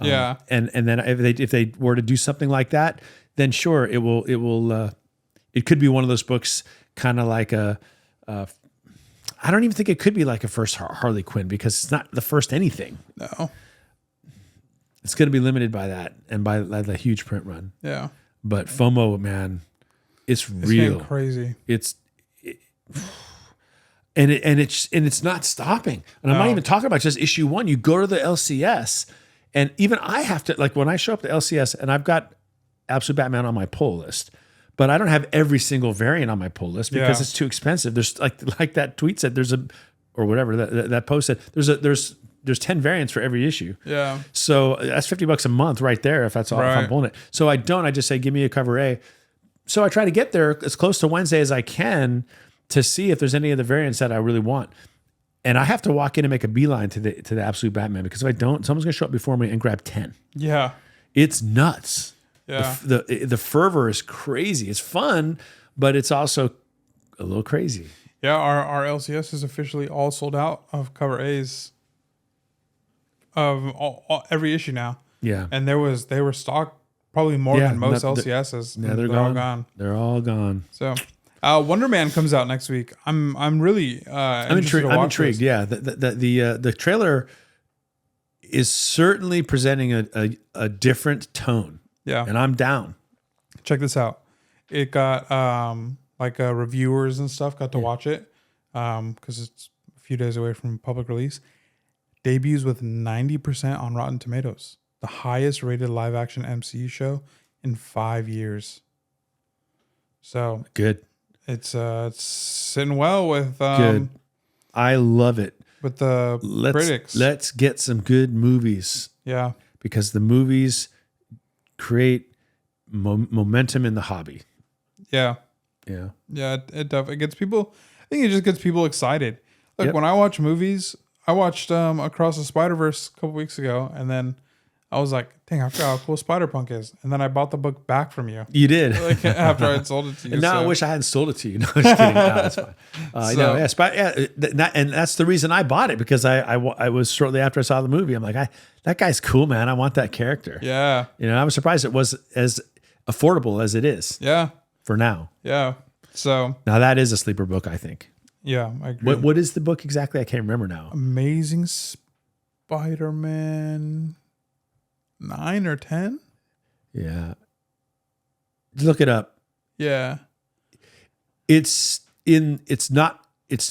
Yeah, and then if they were to do something like that, then sure it could be one of those books, kind of like a. I don't even think it could be like a first Harley Quinn because it's not the first anything. No. It's going to be limited by that and by the huge print run. Yeah. But FOMO, man, it's real. Crazy. It's not stopping. And I'm not even talking about just issue 1. You go to the LCS, and even I have to, like when I show up to LCS and I've got Absolute Batman on my pull list, but I don't have every single variant on my pull list because it's too expensive. There's like that tweet said, or whatever that post said, there's 10 variants for every issue. Yeah. So that's $50 a month right there if that's all if I'm pulling it. So I just say, give me a cover A. So I try to get there as close to Wednesday as I can to see if there's any of the variants that I really want. And I have to walk in and make a beeline to the Absolute Batman, because if I don't, someone's gonna show up before me and grab 10. Yeah. It's nuts. Yeah. The fervor is crazy. It's fun, but it's also a little crazy. Yeah, our LCS is officially all sold out of cover A's of every issue now. Yeah. And they were stocked probably more than most LCSs. Yeah, they're all gone. They're all gone. So Wonder Man comes out next week. I'm really I'm intrigued. Yeah. The trailer is certainly presenting a different tone. Yeah. And I'm down. Check this out. It got reviewers and stuff got to watch it because it's a few days away from public release. Debuts with 90% on Rotten Tomatoes, the highest rated live action MCU show in 5 years. So good. It's sitting well with good. I love it. With the critics. Let's get some good movies. Yeah. Because the movies create momentum in the hobby. Yeah. Yeah. Yeah. It definitely gets people. I think it just gets people excited. Like when I watch movies, I watched Across the Spider-Verse a couple weeks ago, and then I was like, dang, I forgot how cool Spider-Punk is. And then I bought the book back from you. You did. Like after I had sold it to you. And now I wish I hadn't sold it to you. No, I'm just kidding. No, that's fine. And that's the reason I bought it, because I was shortly after I saw the movie. I'm like, that guy's cool, man. I want that character. Yeah. I was surprised it was as affordable as it is. Yeah. For now. Yeah. So now that is a sleeper book, I think. Yeah, I agree. What is the book exactly? I can't remember now. Amazing Spider-Man 9 or 10? Yeah. Look it up. Yeah. It's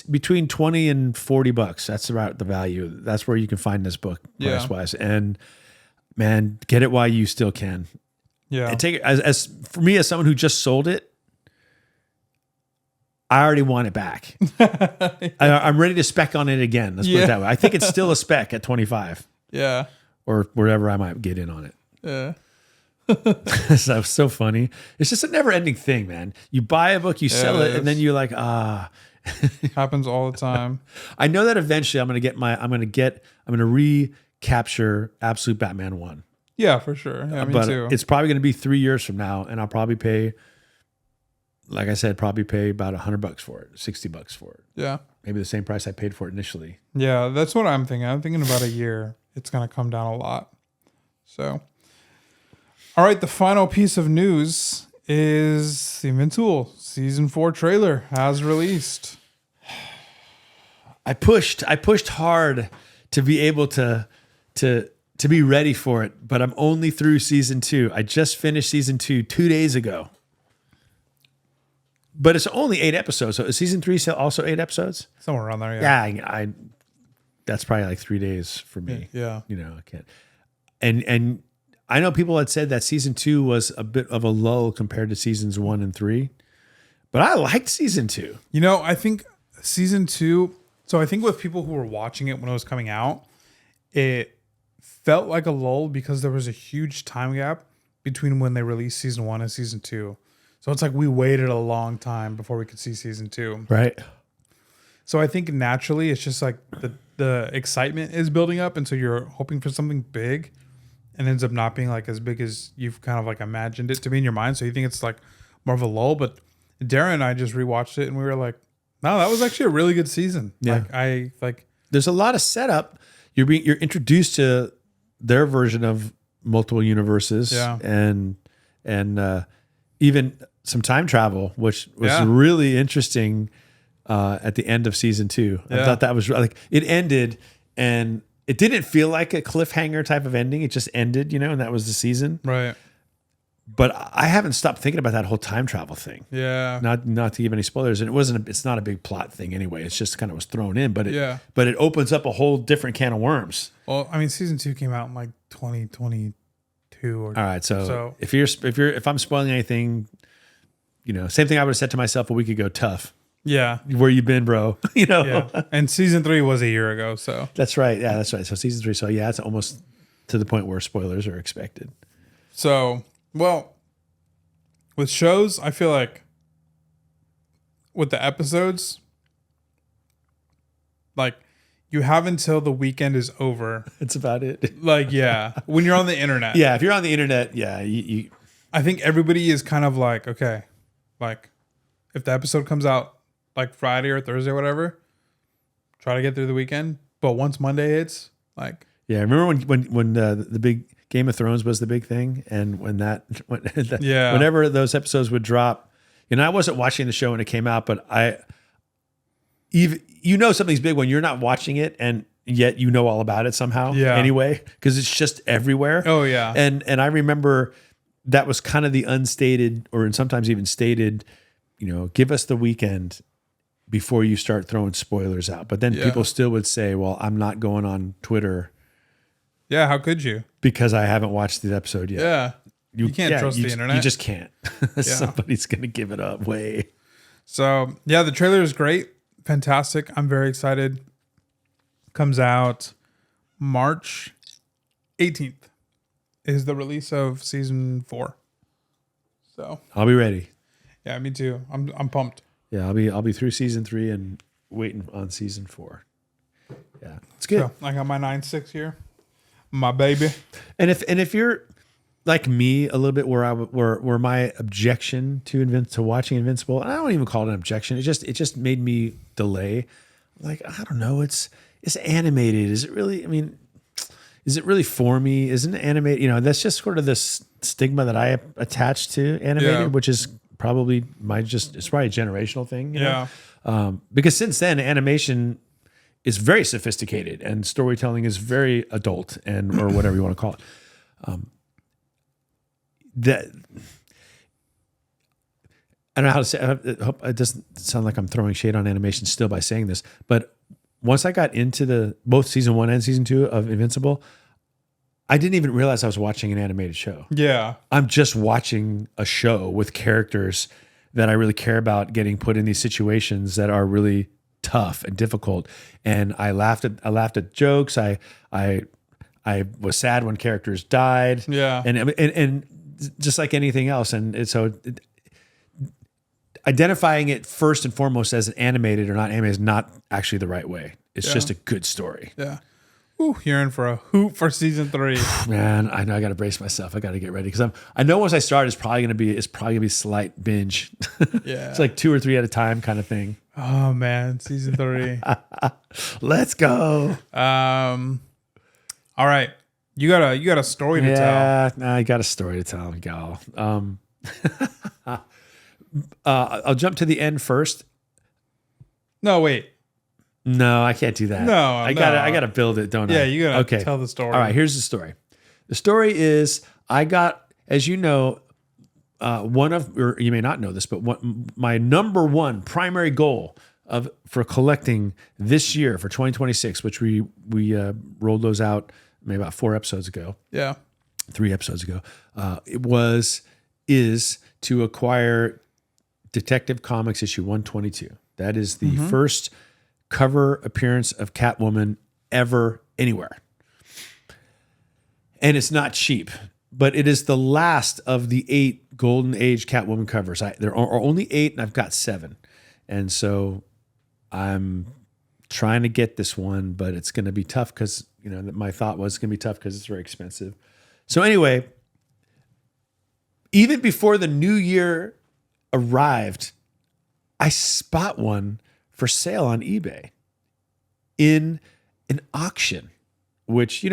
between 20 and $40. That's about the value. That's where you can find this book price wise. And man, get it while you still can. Yeah. And take it as for me, as someone who just sold it, I already want it back. I'm ready to spec on it again. Let's put it that way. I think it's still a spec at 25. Yeah. Or wherever I might get in on it. Yeah. That's so funny. It's just a never ending thing, man. You buy a book, you sell it, and then you're like, Happens all the time. I know that eventually I'm gonna recapture Absolute Batman 1. Yeah, for sure. Yeah, me but too. It's probably gonna be 3 years from now, and I'll probably pay, like I said, about $100 for it, $60 for it. Yeah. Maybe the same price I paid for it initially. Yeah, that's what I'm thinking. I'm thinking about a year. It's gonna come down a lot. So all right, the final piece of news is the Invincible Season 4 trailer has released. I pushed hard to be able to be ready for it, but I'm only through season 2. I just finished season 2 2 days ago. But it's only 8 episodes. So is season 3 also 8 episodes? Somewhere around there, yeah. Yeah, I that's probably like 3 days for me. Yeah. You know, I can't. And I know people had said that season 2 was a bit of a lull compared to seasons 1 and 3. But I liked season 2. You know, I think season 2, so I think with people who were watching it when it was coming out, it felt like a lull because there was a huge time gap between when they released season 1 and season 2. So it's like we waited a long time before we could see season 2. Right. So I think naturally it's just like the excitement is building up. And so you're hoping for something big and ends up not being like as big as you've kind of like imagined it to be in your mind. So you think it's like more of a lull. But Darren and I just rewatched it and we were like, no, that was actually a really good season. Yeah. There's a lot of setup. You're introduced to their version of multiple universes. Yeah. And even some time travel, which was really interesting at the end of season 2. I thought that was like, it ended and it didn't feel like a cliffhanger type of ending. It just ended, and that was the season. Right. But I haven't stopped thinking about that whole time travel thing. Yeah. Not to give any spoilers. And it's not a big plot thing anyway. It's just kind of was thrown in, but it opens up a whole different can of worms. Well, I mean, season 2 came out in like 2022 or all right. So if I'm spoiling anything, same thing I would have said to myself a week ago, tough. Yeah. Where you been, bro? Yeah. And season 3 was a year ago. So that's right. Yeah, that's right. So season 3. So yeah, it's almost to the point where spoilers are expected. So, well, with shows, I feel like with the episodes, like you have until the weekend is over. That's about it. Like, yeah, when you're on the internet. Yeah, if you're on the internet, yeah, you I think everybody is kind of like, okay, like if the episode comes out like Friday or Thursday or whatever, try to get through the weekend. But once Monday hits, like, yeah, remember when the big Game of Thrones was the big thing, and whenever those episodes would drop, I wasn't watching the show when it came out, but something's big when you're not watching it, and yet all about it somehow. Yeah. Anyway, because it's just everywhere. Oh yeah. And I remember that was kind of the unstated, or sometimes even stated, give us the weekend before you start throwing spoilers out. But then people still would say, well, I'm not going on Twitter. Yeah, how could you? Because I haven't watched the episode yet. Yeah. You can't trust the internet. You just can't. Somebody's going to give it up way. So, yeah, the trailer is great. Fantastic. I'm very excited. Comes out March 18th is the release of season 4. So I'll be ready. Yeah, me too. I'm pumped. Yeah, I'll be through season 3 and waiting on season 4. Yeah, it's good. So I got my 9.6 here, my baby. And if you're like me a little bit, where my objection to watching Invincible, and I don't even call it an objection. It just made me delay. Like, I don't know. It's animated. Is it really? I mean, is it really for me? Isn't it animated? That's just sort of this stigma that I attach to animated, which is probably it's probably a generational thing. You Yeah. know? Because since then, animation is very sophisticated and storytelling is very adult or whatever you want to call it. That I don't know how to say. I hope it doesn't sound like I'm throwing shade on animation still by saying this, but once I got into both season 1 and season 2 of Invincible, I didn't even realize I was watching an animated show. Yeah. I'm just watching a show with characters that I really care about getting put in these situations that are really tough and difficult. And I laughed at jokes. I was sad when characters died. Yeah. And just like anything else. And so identifying it first and foremost as an animated or not animated is not actually the right way. It's just a good story. Yeah. Ooh, you're in for a hoop for season 3. Man, I know I got to brace myself. I got to get ready because I know once I start, it's probably gonna be slight binge. Yeah. It's like 2 or 3 at a time kind of thing. Oh man, season 3. Let's go. All right. You got a story to tell. Yeah, I got a story to tell, gal. I'll jump to the end first. No, wait. No, I can't do that. No, I gotta build it, don't I? Yeah, you gotta tell the story. All right, here's the story. The story is I got, as you know, or you may not know this, but my number one primary goal for collecting this year for 2026, which we rolled those out maybe about 4 episodes ago. Yeah. 3 episodes ago. Is to acquire Detective Comics issue 122. That is the first cover appearance of Catwoman ever anywhere. And it's not cheap, but it is the last of the 8 Golden Age Catwoman covers. There are only 8 and I've got 7. And so I'm trying to get this one, but it's going to be tough because, my thought was it's going to be tough because it's very expensive. So anyway, even before the new year arrived, I spot one for sale on eBay in an auction, which,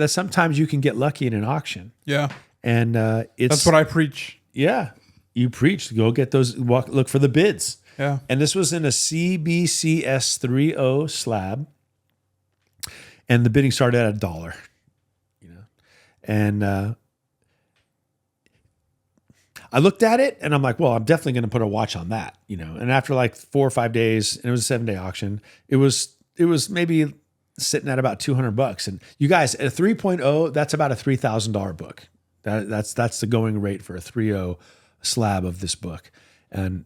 sometimes you can get lucky in an auction. Yeah. And that's what I preach. Yeah. You preach. Go get those, look for the bids. Yeah. And this was in a CBCS 3.0 slab. And the bidding started at $1. And I looked at it and I'm like, well, I'm definitely going to put a watch on that, And after like 4 or 5 days, and it was a 7-day auction, it was maybe sitting at about $200. And you guys, at a 3.0, that's about a $3,000 book. That's the going rate for a 3.0 slab of this book. And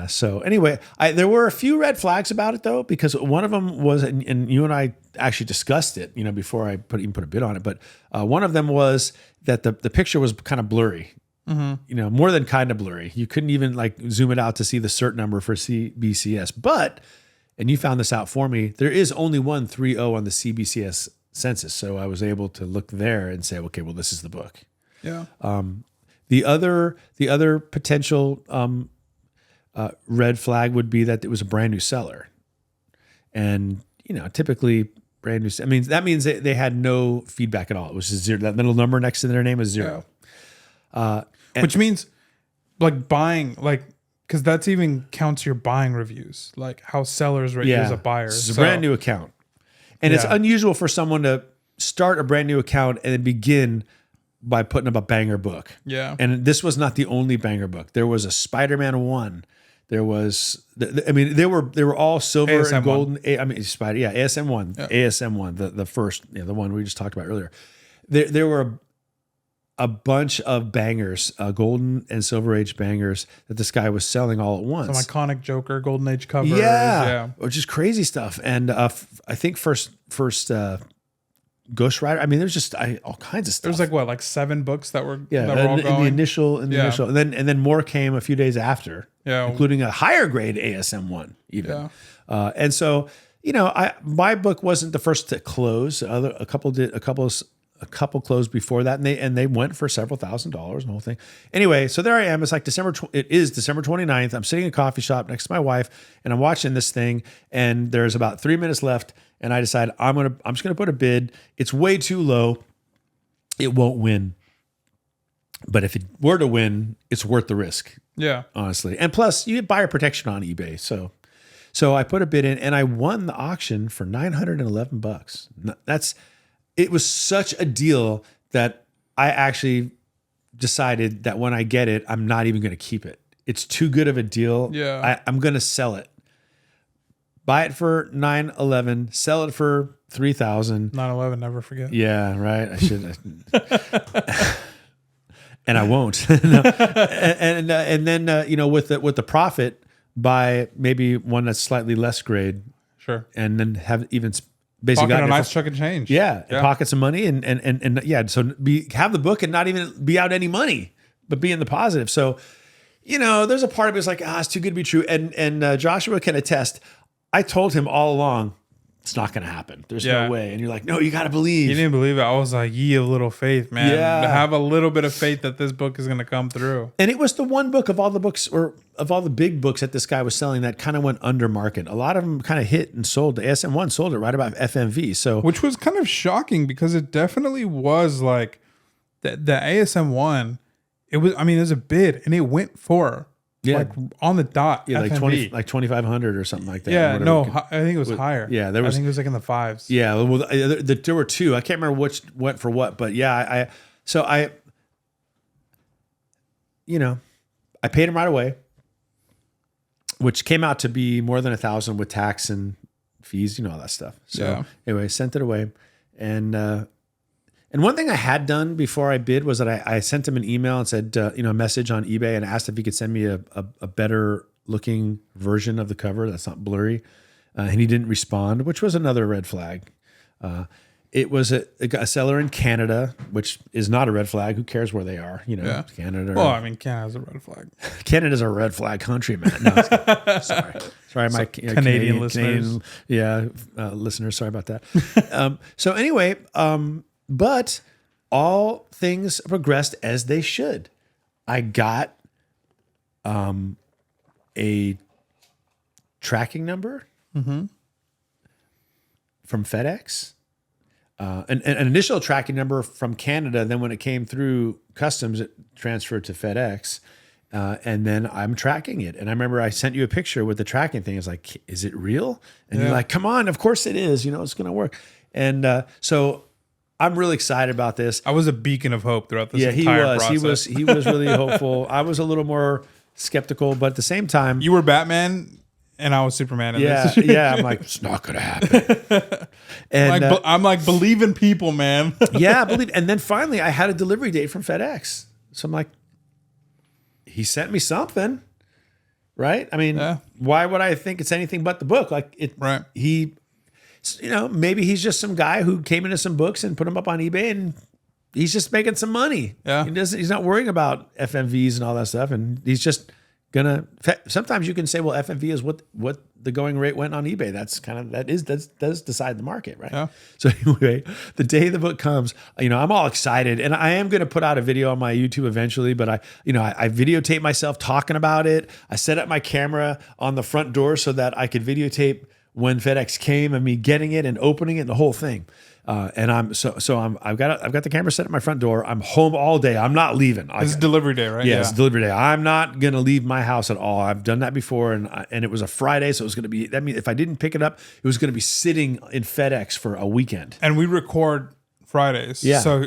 so anyway, there were a few red flags about it though, because one of them was, and you and I actually discussed it, before I even put a bid on it. But one of them was that the picture was kind of blurry. Mm-hmm. More than kind of blurry. You couldn't even like zoom it out to see the cert number for CBCS. But, and you found this out for me, there is only one 3.0 on the CBCS census. So I was able to look there and say, okay, well, this is the book. Yeah. The other potential red flag would be that it was a brand new seller. And, typically brand new, that means they had no feedback at all. It was just 0. That little number next to their name was 0. Yeah. Which means like buying, because that's even counts your buying reviews, like how sellers rate you as a buyer. It's a brand new account. And it's unusual for someone to start a brand new account and then begin by putting up a banger book. Yeah. And this was not the only banger book. There was a Spider-Man 1. There was, they were all silver ASM and golden. ASM 1. Yeah. ASM 1, the first, the one we just talked about earlier. There were a bunch of bangers, golden and silver age bangers that this guy was selling all at once. Some iconic Joker, Golden Age covers. Yeah. Which is crazy stuff. And I think first Ghost Rider. There's just all kinds of stuff. There's like 7 books that were all in going. The initial, and then more came a few days after. Yeah, including a higher grade ASM 1 even. Yeah. And so my book wasn't the first to close. A couple closed before that, and they went for several $1,000s and the whole thing. Anyway, so there I am. It's like it is December 29th. I'm sitting in a coffee shop next to my wife, and I'm watching this thing. And there's about 3 minutes left, and I decide I'm just gonna put a bid. It's way too low. It won't win. But if it were to win, it's worth the risk, Yeah. honestly. And plus, you get buyer protection on eBay. So I put a bid in and I won the auction for $911. It was such a deal that I actually decided that when I get it, I'm not even going to keep it. It's too good of a deal. Yeah. I'm going to sell it. Buy it for $911, sell it for $3,000. 9/11, never forget. Yeah, right. I should. And I won't. No. And then with the profit, buy maybe one that's slightly less grade, Sure. and then have even basically Pocket got a nice chunk of change. and pocket some money and so have the book and not even be out any money, but be in the positive. So, there's a part of it that's like, it's too good to be true. And Joshua can attest. I told him all along, it's not going to happen. There's no way. And you're like, no, you got to believe. You didn't believe it. I was like, ye of little faith, man. Yeah. Have a little bit of faith that this book is going to come through. And it was the one book of all the books, or of all the big books that this guy was selling, that kind of went under market. A lot of them kind of hit and sold. The ASM1 sold it right about FMV. So, Which was kind of shocking because it definitely was like the ASM1. It was a bid and it went for like on the dot. yeah, FMV. like 2,500 or something like that. Yeah, no, I think it was higher. yeah, I think it was like in the fives. Yeah, well, there were two. I can't remember which went for what, but yeah, I paid him right away, which came out to be more than $1,000 with tax and fees, all that stuff. So anyway, sent it away, and one thing I had done before I bid was that I sent him an email and said, a message on eBay and asked if he could send me a better looking version of the cover that's not blurry. And he didn't respond, which was another red flag. It was a seller in Canada, which is not a red flag. Who cares where they are? Canada. Well, Canada's a red flag. Canada's a red flag country, man. No, sorry, my Canadian listeners. Listeners. Sorry about that. So anyway, but all things progressed as they should. I got a tracking number from FedEx. An initial tracking number from Canada. Then when it came through customs, it transferred to FedEx. And then I'm tracking it. And I remember I sent you a picture with the tracking thing. It's like, is it real? And you're like, come on, of course it is. It's going to work. And so I'm really excited about this. I was a beacon of hope throughout this entire process. He was really hopeful. I was a little more skeptical, but at the same time, you were Batman and I was Superman. I'm like, it's not going to happen. And I'm like, believe in people, man. I believe. And then finally, I had a delivery date from FedEx. So I'm like, he sent me something, right? I mean, why would I think it's anything but the book? Like it, right? Maybe he's just some guy who came into some books and put them up on eBay, and he's just making some money. Yeah, he's not worrying about FMVs and all that stuff, and he's just gonna. Sometimes you can say, well, FMV is what the going rate went on eBay. That does decide the market, right? Yeah. So anyway, the day the book comes, I'm all excited, and I am going to put out a video on my YouTube eventually. But I videotape myself talking about it. I set up my camera on the front door so that I could videotape when FedEx came and me getting it and opening it and the whole thing. And I've got the camera set at my front door. I'm home all day. I'm not leaving. It's delivery day, right? Yeah, it's delivery day. I'm not going to leave my house at all. I've done that before, and it was a Friday, so it was going to be. That means if I didn't pick it up, it was going to be sitting in FedEx for a weekend. And we record Fridays. Yeah. So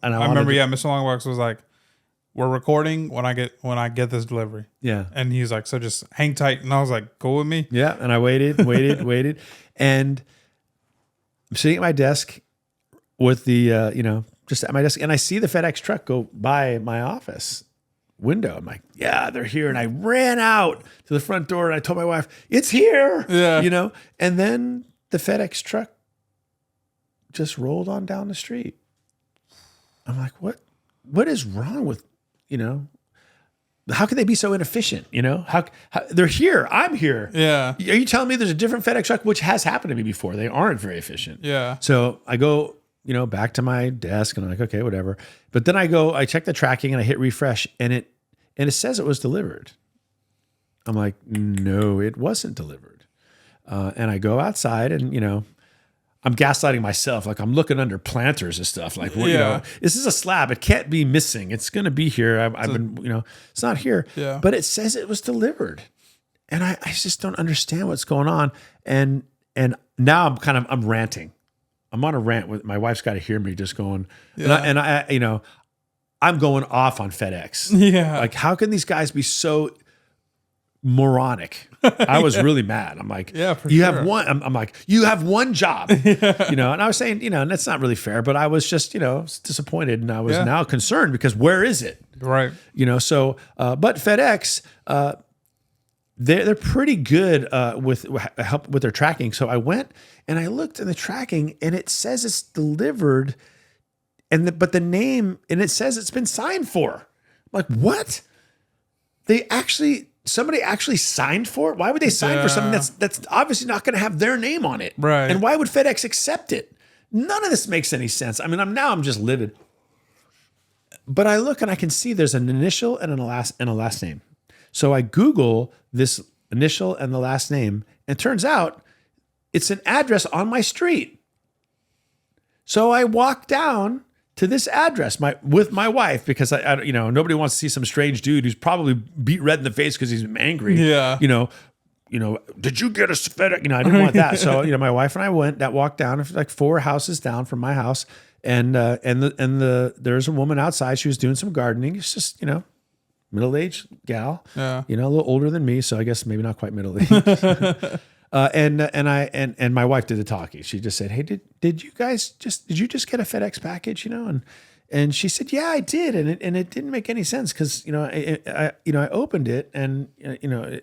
I remember, Mr. Longbox was like, "We're recording when I get this delivery." Yeah. And he's like, "So just hang tight." And I was like, "Go with me." Yeah. And I waited, and I'm sitting at my desk with the, just at my desk, and I see the FedEx truck go by my office window. I'm like, yeah, they're here. And I ran out to the front door and I told my wife, it's here. Yeah. And then the FedEx truck just rolled on down the street. I'm like, what is wrong with, how can they be so inefficient? How they're here. I'm here. Yeah. Are you telling me there's a different FedEx truck, which has happened to me before? They aren't very efficient. Yeah. So I go, back to my desk and I'm like, okay, whatever. But then I check the tracking and I hit refresh and it says it was delivered. I'm like, no, it wasn't delivered. And I go outside and, I'm gaslighting myself. Like I'm looking under planters and stuff. Like, what, Yeah. this is a slab. It can't be missing. It's going to be here. I've been, it's not here. Yeah. But it says it was delivered. And I just don't understand what's going on. And now I'm ranting. I'm on a rant with my wife's got to hear me just going, and I I'm going off on FedEx. Yeah. Like, how can these guys be so moronic? I was really mad. I'm like, have one. I'm like, you have one job, And I was saying, and that's not really fair, but I was just, disappointed, and I was now concerned because where is it? Right. So, but FedEx, they're pretty good with help with their tracking. So I went and I looked in the tracking, and it says it's delivered, but the name, and it says it's been signed for. I'm like, what? Somebody actually signed for it? Why would they sign for something that's obviously not going to have their name on it? Right. And why would FedEx accept it? None of this makes any sense. I mean, I'm just livid. But I look and I can see there's an initial and a last name. So I Google this initial and the last name, and it turns out it's an address on my street. So I walk down to this address with my wife, because I nobody wants to see some strange dude who's probably beat red in the face because he's angry. Yeah. Did you get a FedEx? I didn't want that. So my wife and I walked down like 4 houses down from my house, and there's a woman outside. She was doing some gardening. It's just middle-aged gal. Yeah. A little older than me, so I guess maybe not quite middle-aged. And my wife did the talking. She just said, "Hey, did you just get a FedEx package?" And she said, "Yeah, I did." And it didn't make any sense because I opened it and I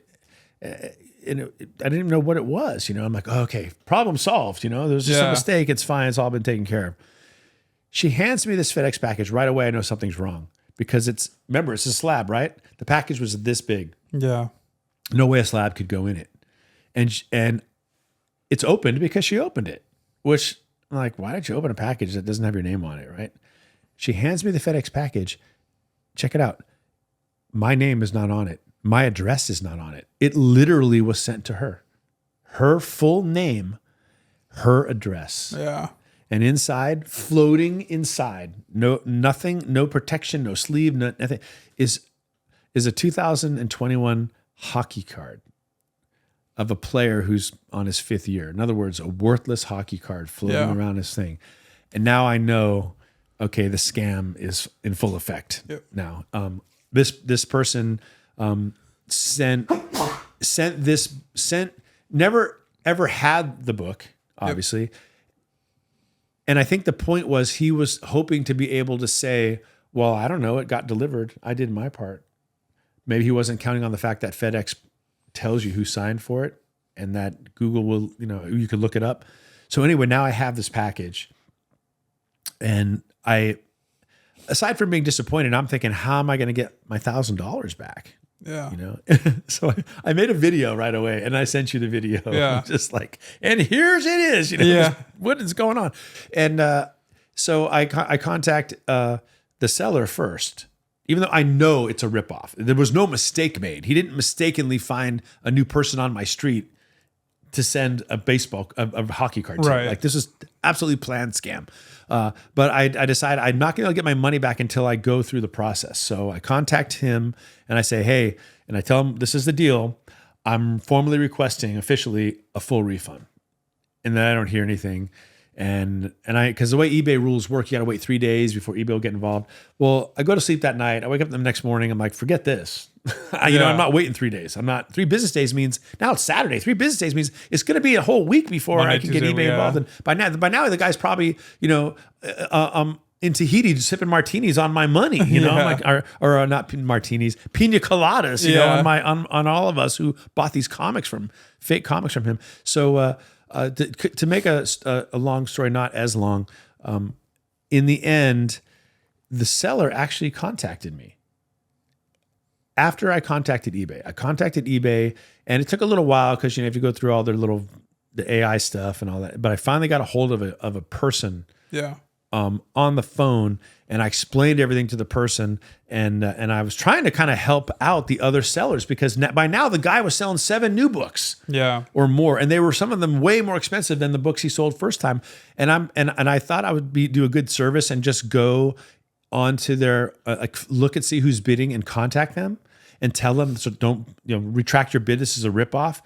didn't even know what it was. I'm like, oh, okay, problem solved. There's just a mistake. It's fine. It's all been taken care of. She hands me this FedEx package right away. I know something's wrong because remember, it's a slab, right? The package was this big. Yeah. No way a slab could go in it. And it's opened because she opened it, which I'm like, why did you open a package that doesn't have your name on it, right? She hands me the FedEx package. Check it out. My name is not on it. My address is not on it. It literally was sent to her. Her full name, her address. Yeah. And inside, floating inside, nothing, no protection, no sleeve, nothing, is a 2021 hockey card of a player who's on his 5th year. In other words, a worthless hockey card floating around his thing. And now I know, okay, the scam is in full effect now. This person never ever had the book, obviously. Yep. And I think the point was he was hoping to be able to say, well, I don't know, it got delivered. I did my part. Maybe he wasn't counting on the fact that FedEx tells you who signed for it and that Google will, you could look it up. So anyway, now I have this package, and aside from being disappointed, I'm thinking, how am I going to get my $1,000 back? Yeah. So I made a video right away, and I sent you the video. Yeah. Just like, and here's it is, what is going on? And so I contact the seller first, even though I know it's a ripoff. There was no mistake made. He didn't mistakenly find a new person on my street to send a hockey card to. Right. Like, this is absolutely planned scam. But I decided I'm not going to get my money back until I go through the process. So I contact him and I say, hey, and I tell him, this is the deal. I'm formally requesting officially a full refund. And then I don't hear anything. And because the way eBay rules work, you got to wait 3 days before eBay will get involved. Well, I go to sleep that night. I wake up the next morning. I'm like, forget this. I'm not waiting 3 days. 3 business days means now it's Saturday. 3 business days means it's going to be a whole week before Monday, I can get Tuesday, eBay involved. And by now the guy's probably, in Tahiti just sipping martinis on my money, I'm like, or not martinis, pina coladas, on all of us who bought these fake comics from him. So, to make a long story not as long, in the end, the seller actually contacted me. After I contacted eBay, and it took a little while because you have to go through all the AI stuff and all that. But I finally got a hold of a person. Yeah. on the phone, and I explained everything to the person, and I was trying to kind of help out the other sellers because by now the guy was selling 7 new books, or more, and they were some of them way more expensive than the books he sold first time. And I thought I would do a good service and just go onto their look and see who's bidding and contact them and tell them, so don't retract your bid. This is a ripoff.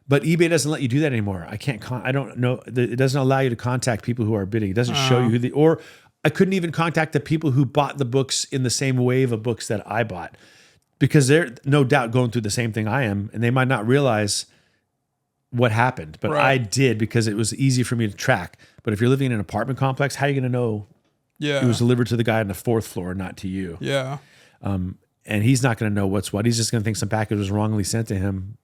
But eBay doesn't let you do that anymore. I don't know. It doesn't allow you to contact people who are bidding. It doesn't show you or I couldn't even contact the people who bought the books in the same wave of books that I bought, because they're no doubt going through the same thing I am, and they might not realize what happened. But I did, because it was easy for me to track. But if you're living in an apartment complex, how are you going to know it was delivered to the guy on the 4th floor, not to you? Yeah. And he's not going to know what's what. He's just going to think some package was wrongly sent to him.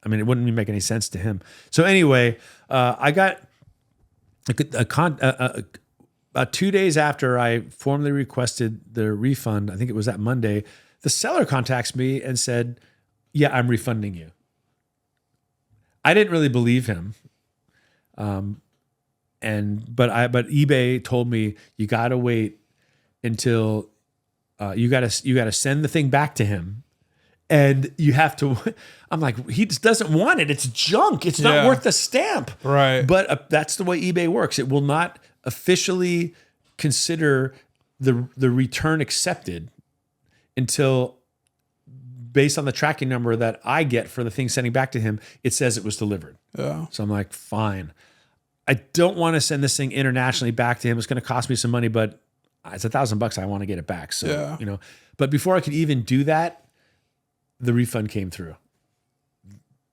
I mean, it wouldn't even make any sense to him. So anyway, I got about 2 days after I formally requested the refund, I think it was that Monday, the seller contacts me and said, "Yeah, I'm refunding you." I didn't really believe him. But eBay told me, you got to wait until you got to send the thing back to him. And you have to, I'm like, he just doesn't want it. It's junk. It's not worth the stamp. Right. But that's the way eBay works. It will not officially consider the return accepted until, based on the tracking number that I get for the thing sending back to him, it says it was delivered. Yeah. So I'm like, fine. I don't want to send this thing internationally back to him. It's going to cost me some money, but it's $1,000. I want to get it back. So, but before I could even do that, the refund came through,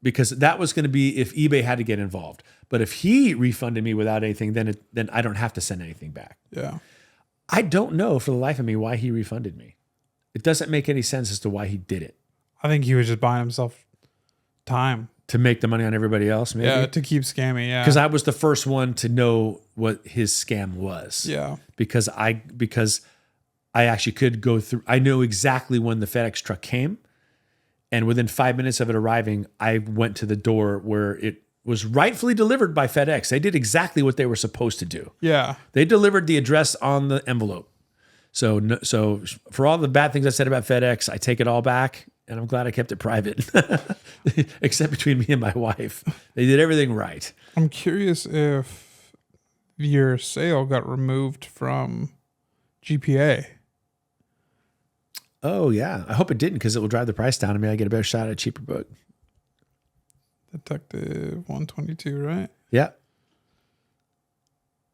because that was going to be if eBay had to get involved. But if he refunded me without anything, then I don't have to send anything back. Yeah. I don't know for the life of me why he refunded me. It doesn't make any sense as to why he did it. I think he was just buying himself time to make the money on everybody else. Maybe. Yeah, to keep scamming. Yeah, because I was the first one to know what his scam was. Yeah, because I actually could go through. I know exactly when the FedEx truck came. And within 5 minutes of it arriving, I went to the door where it was rightfully delivered by FedEx. They did exactly what they were supposed to do. Yeah. They delivered the address on the envelope. So for all the bad things I said about FedEx, I take it all back, and I'm glad I kept it private, except between me and my wife. They did everything right. I'm curious if your sale got removed from GPA. Oh, yeah. I hope it didn't, because it will drive the price down. I mean, I get a better shot at a cheaper book. Detective 122, right? Yeah.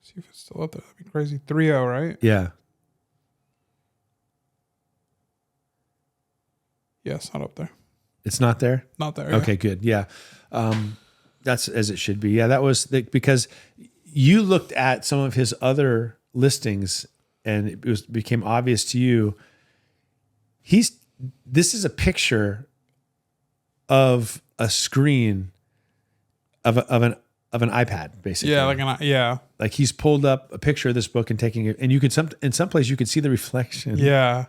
See if it's still up there. That'd be crazy. 3.0, right? Yeah. Yeah, it's not up there. It's not there? Not there. Okay, good. Yeah. That's as it should be. Yeah, that was because you looked at some of his other listings, and it became obvious to you. This is a picture of a screen of an iPad, basically. Yeah, like he's pulled up a picture of this book and taking it, and you could in some place you could see the reflection. Yeah,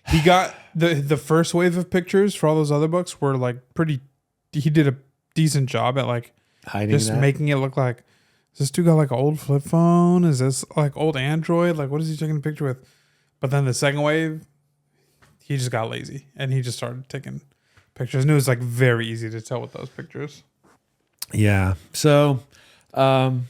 he got the first wave of pictures for all those other books were like pretty. He did a decent job at like hiding just that. Making it look like, is this dude got like an old flip phone? Is this like old Android? Like, what is he taking a picture with? But then the second wave, he just got lazy and he just started taking pictures. And it was like very easy to tell with those pictures. Yeah. So I'll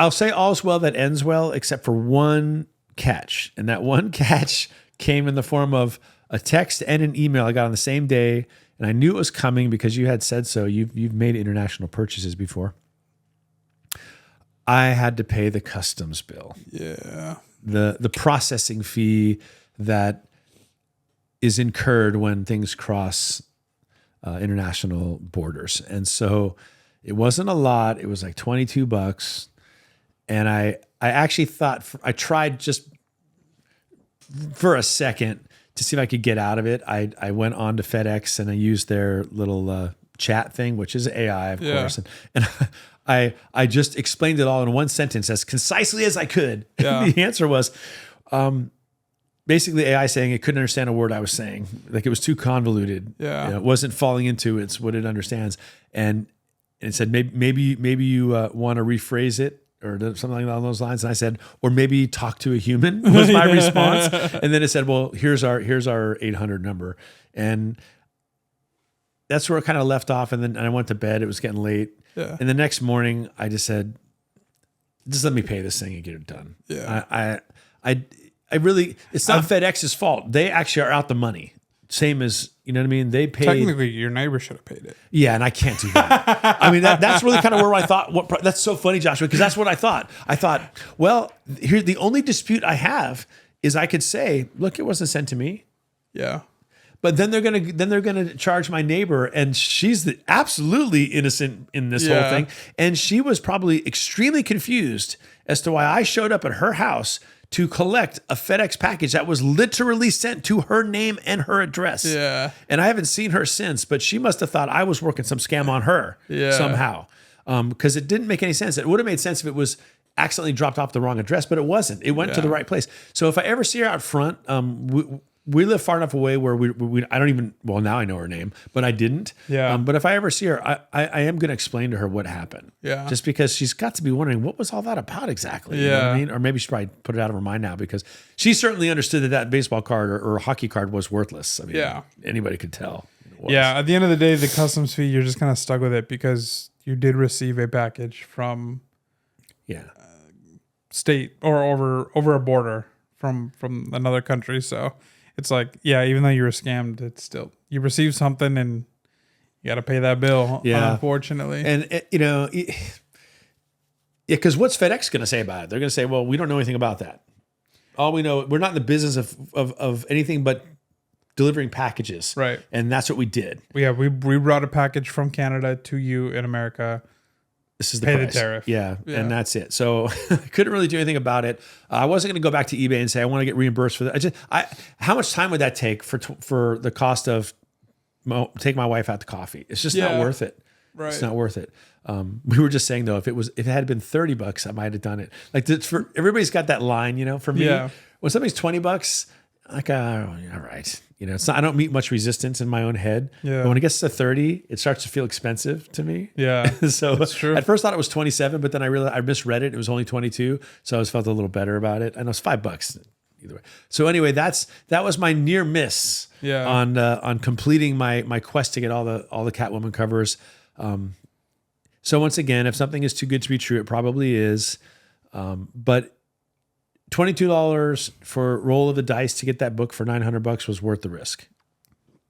say all's well that ends well, except for one catch. And that one catch came in the form of a text and an email I got on the same day. And I knew it was coming because you had said so. You've made international purchases before. I had to pay the customs bill. Yeah. The processing fee that is incurred when things cross international borders. And so it wasn't a lot. It was like $22. And I actually thought, I tried just for a second to see if I could get out of it. I went on to FedEx and I used their little chat thing, which is AI, of course. And I just explained it all in one sentence as concisely as I could. Yeah. The answer was basically AI saying it couldn't understand a word I was saying. Like it was too convoluted. Yeah. You know, it wasn't falling into it's what it understands. And it said, maybe you want to rephrase it or something along those lines. And I said, or maybe talk to a human was my response. And then it said, well, here's our 800 number. And that's where it kind of left off. And then I went to bed. It was getting late. Yeah. And the next morning I just said, just let me pay this thing and get it done. Yeah. I really, it's not FedEx's fault. They actually are out the money. Same as, you know what I mean? They paid. Technically, your neighbor should have paid it. Yeah, and I can't do that. I mean, that's really kind of where I thought, that's so funny, Joshua, because that's what I thought. I thought, well, here, the only dispute I have is I could say, look, it wasn't sent to me. Yeah. But then they're gonna charge my neighbor, and she's absolutely innocent in this whole thing. And she was probably extremely confused as to why I showed up at her house to collect a FedEx package that was literally sent to her name and her address. Yeah. And I haven't seen her since, but she must have thought I was working some scam on her somehow. Because it didn't make any sense. It would have made sense if it was accidentally dropped off the wrong address, but it wasn't. It went to the right place. So if I ever see her out front, we live far enough away where we I don't even, well, now I know her name, but I didn't. Yeah. But if I ever see her, I am going to explain to her what happened. Yeah. Just because she's got to be wondering, what was all that about exactly? You know what I mean? Or maybe she probably put it out of her mind now, because she certainly understood that baseball card or hockey card was worthless. I mean, anybody could tell. Yeah. At the end of the day, the customs fee, you're just kind of stuck with it because you did receive a package from state or over a border from another country. So it's like, even though you were scammed, it's still, you received something and you got to pay that bill, unfortunately. And, because what's FedEx going to say about it? They're going to say, well, we don't know anything about that. All we know, we're not in the business of anything but delivering packages. Right. And that's what we did. Yeah, we brought a package from Canada to you in America. This is the pay price. The tariff. Yeah, and that's it. So I couldn't really do anything about it. I wasn't going to go back to eBay and say I want to get reimbursed for that. How much time would that take for the cost of take my wife out to coffee? It's just not worth it. Right. It's not worth it. We were just saying though, if it had been $30, I might have done it. Like for everybody's got that line, you know. For me, when something's $20, like all right. You know, it's not, I don't meet much resistance in my own head. Yeah. But when it gets to 30, it starts to feel expensive to me. Yeah. So that's true. At first I thought it was 27, but then I realized I misread it. It was only 22. So I just felt a little better about it. And it was $5 either way. So anyway, that was my near miss on completing my quest to get all the Catwoman covers. So once again, if something is too good to be true, it probably is. But $22 for a roll of the dice to get that book for $900 was worth the risk.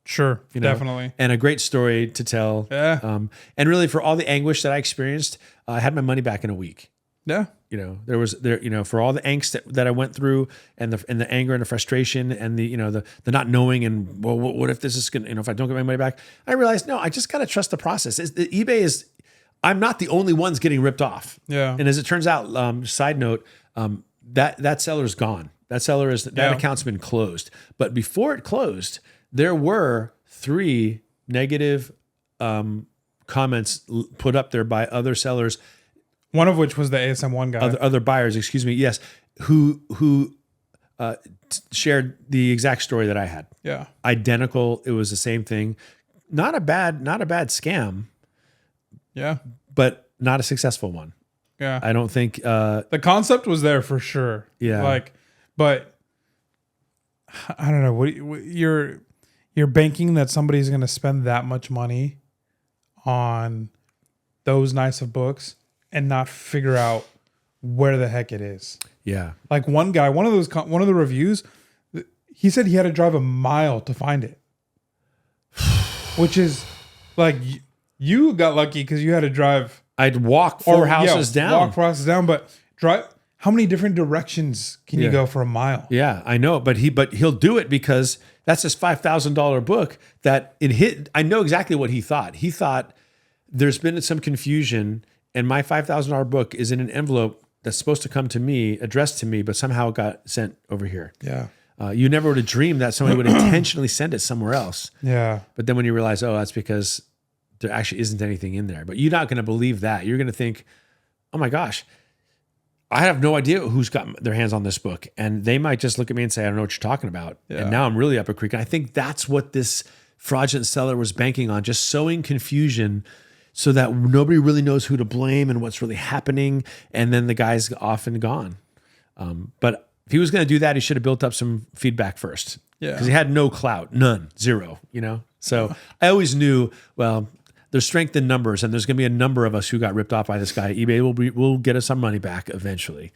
Sure, you know? Definitely. And a great story to tell. Yeah. And really for all the anguish that I experienced, I had my money back in a week. Yeah. You know, for all the angst that I went through and the anger and the frustration and the not knowing and, well, what if this is going to, if I don't get my money back, I realized, no, I just got to trust the process. eBay I'm not the only ones getting ripped off. Yeah. And as it turns out, side note, that seller's gone. That account's been closed. But before it closed, there were 3 negative comments put up there by other sellers. One of which was the ASM1 guy. Other buyers, excuse me. Yes, who shared the exact story that I had. Yeah, identical. It was the same thing. Not a bad scam. Yeah, but not a successful one. Yeah, I don't think the concept was there for sure. Yeah, but I don't know. What you're banking that somebody's going to spend that much money on those nice of books and not figure out where the heck it is. Yeah, like one guy, one of the reviews, he said he had to drive a mile to find it, which is like you got lucky because you had to drive. I'd walk 4 houses down. Walk 4 houses down, but drive. How many different directions can you go for a mile? Yeah, I know, but he'll do it because that's his $5,000 book that it hit. I know exactly what he thought. He thought there's been some confusion, and my $5,000 book is in an envelope that's supposed to come to me, addressed to me, but somehow it got sent over here. Yeah. You never would have dreamed that somebody would intentionally send it somewhere else. Yeah. But then when you realize, oh, that's because there actually isn't anything in there. But you're not going to believe that. You're going to think, oh my gosh, I have no idea who's got their hands on this book. And they might just look at me and say, I don't know what you're talking about. Yeah. And now I'm really up a creek. And I think that's what this fraudulent seller was banking on, just sowing confusion so that nobody really knows who to blame and what's really happening. And then the guy's off and gone. But if he was going to do that, he should have built up some feedback first. Yeah. Because he had no clout, none, zero, So I always knew, well, there's strength in numbers, and there's going to be a number of us who got ripped off by this guy. eBay will get us some money back eventually.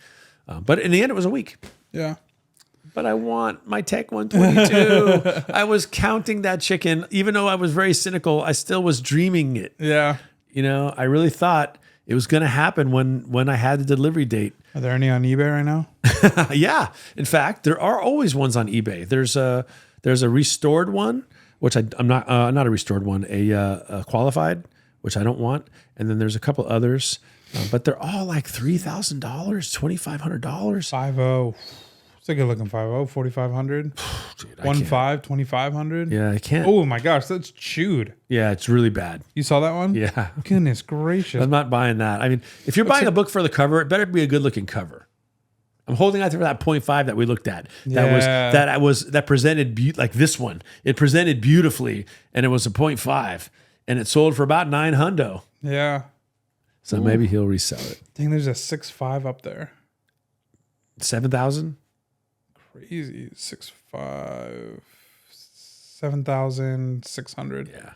But in the end, it was a week. Yeah. But I want my Tech 122. I was counting that chicken. Even though I was very cynical, I still was dreaming it. Yeah. I really thought it was going to happen when I had the delivery date. Are there any on eBay right now? Yeah. In fact, there are always ones on eBay. There's a restored one, which I'm not a restored one, a qualified, which I don't want. And then there's a couple others, but they're all like $3,000, $2,500. 5.0. It's a good looking 5.0, 4,500. 1.5, 2,500. Yeah, I can't. Oh my gosh, that's chewed. Yeah, it's really bad. You saw that one? Yeah. Goodness gracious. I'm not buying that. I mean, if you're buying a book for the cover, it better be a good looking cover. I'm holding out for that 0.5 that we looked at. That presented like this one. It presented beautifully, and it was a 0.5, and it sold for about $900. Yeah. So maybe he'll resell it. I think there's a 6.5 up there. 7,000. Crazy. 6.5. 7,600. Yeah.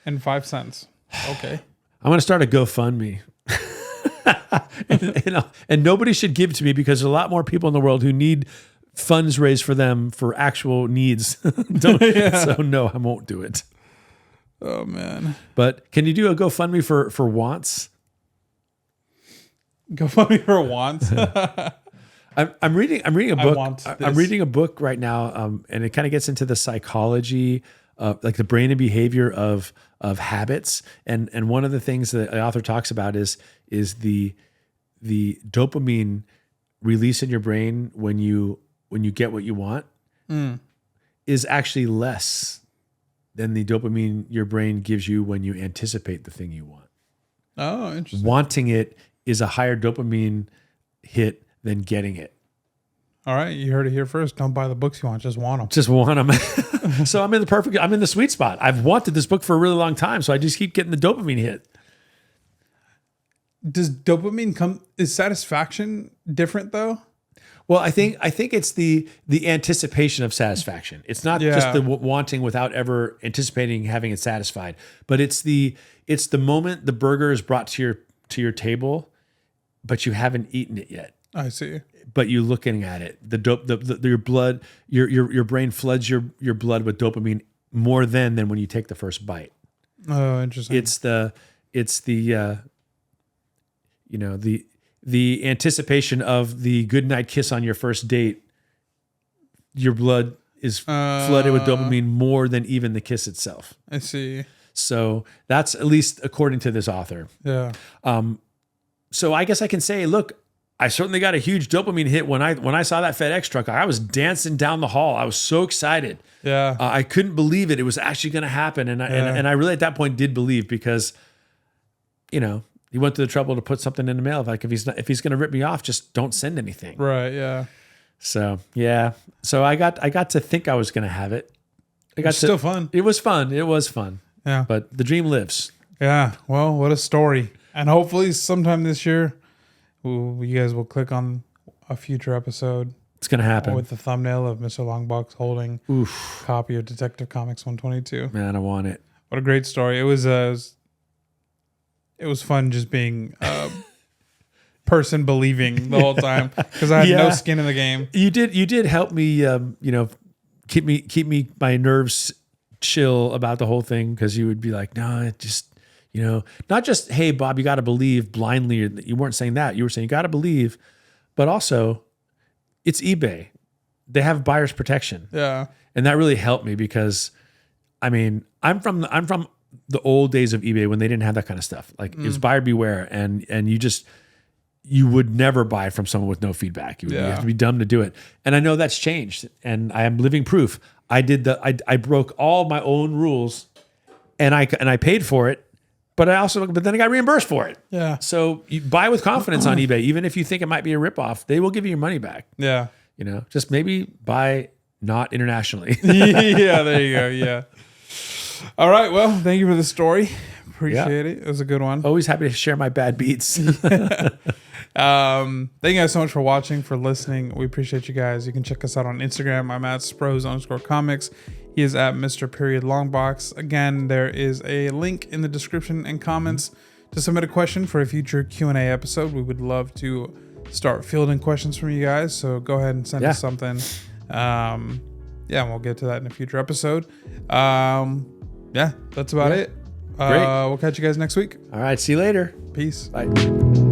And 5 cents. Okay. I'm gonna start a GoFundMe. and nobody should give to me because there's a lot more people in the world who need funds raised for them for actual needs. So no, I won't do it. Oh man. But can you do a GoFundMe for wants? GoFundMe for wants. I'm reading a book. I'm reading a book right now, and it kind of gets into the psychology of like the brain and behavior of habits. And one of the things that the author talks about is the dopamine release in your brain when you get what you want is actually less than the dopamine your brain gives you when you anticipate the thing you want. Oh, interesting. Wanting it is a higher dopamine hit than getting it. All right, you heard it here first. Don't buy the books you want, just want them. Just want them. So I'm in the sweet spot. I've wanted this book for a really long time, so I just keep getting the dopamine hit. Does dopamine come? Is satisfaction different though? Well, I think it's the anticipation of satisfaction. It's not just the wanting without ever anticipating having it satisfied, but it's the moment the burger is brought to your table, but you haven't eaten it yet. I see. But you're looking at it. Your blood, your brain floods your blood with dopamine more than when you take the first bite. Oh, interesting. It's the anticipation of the goodnight kiss on your first date. Your blood is flooded with dopamine more than even the kiss itself. I see. So that's at least according to this author. Yeah. So I guess I can say, look, I certainly got a huge dopamine hit when I saw that FedEx truck. I was dancing down the hall. I was so excited. Yeah. I couldn't believe it. It was actually going to happen. And I really at that point did believe because, he went through the trouble to put something in the mail. Like if he's going to rip me off, just don't send anything. Right. Yeah. So yeah. So I got to think I was going to have it. Still fun. It was fun. It was fun. Yeah. But the dream lives. Yeah. Well, what a story. And hopefully sometime this year, you guys will click on a future episode. It's going to happen. With the thumbnail of Mr. Longbox holding a copy of Detective Comics 122. Man, I want it. What a great story. It was fun just being a person believing the whole time because I had no skin in the game. You did help me, keep me my nerves chill about the whole thing because you would be like, no, it just, not just, hey, Bob, you got to believe blindly. You weren't saying that. You were saying you got to believe, but also it's eBay. They have buyer's protection. Yeah. And that really helped me because, I'm from the old days of eBay when they didn't have that kind of stuff. Like it was buyer beware, and you would never buy from someone with no feedback. You have to be dumb to do it. And I know that's changed, and I am living proof. I broke all my own rules, and I paid for it. But then I got reimbursed for it. Yeah. So you buy with confidence on eBay, even if you think it might be a ripoff. They will give you your money back. Yeah. Just maybe buy not internationally. Yeah, there you go. Yeah. All right. Well, thank you for the story. Appreciate it. It was a good one. Always happy to share my bad beats. Thank you guys so much for watching, for listening. We appreciate you guys. You can check us out on Instagram. I'm at Spros_comics. He is at Mr. Period Longbox. Again, there is a link in the description and comments to submit a question for a future Q&A episode. We would love to start fielding questions from you guys. So go ahead and send us something. And we'll get to that in a future episode. That's about it. We'll catch you guys next week. All right. See you later. Peace. Bye.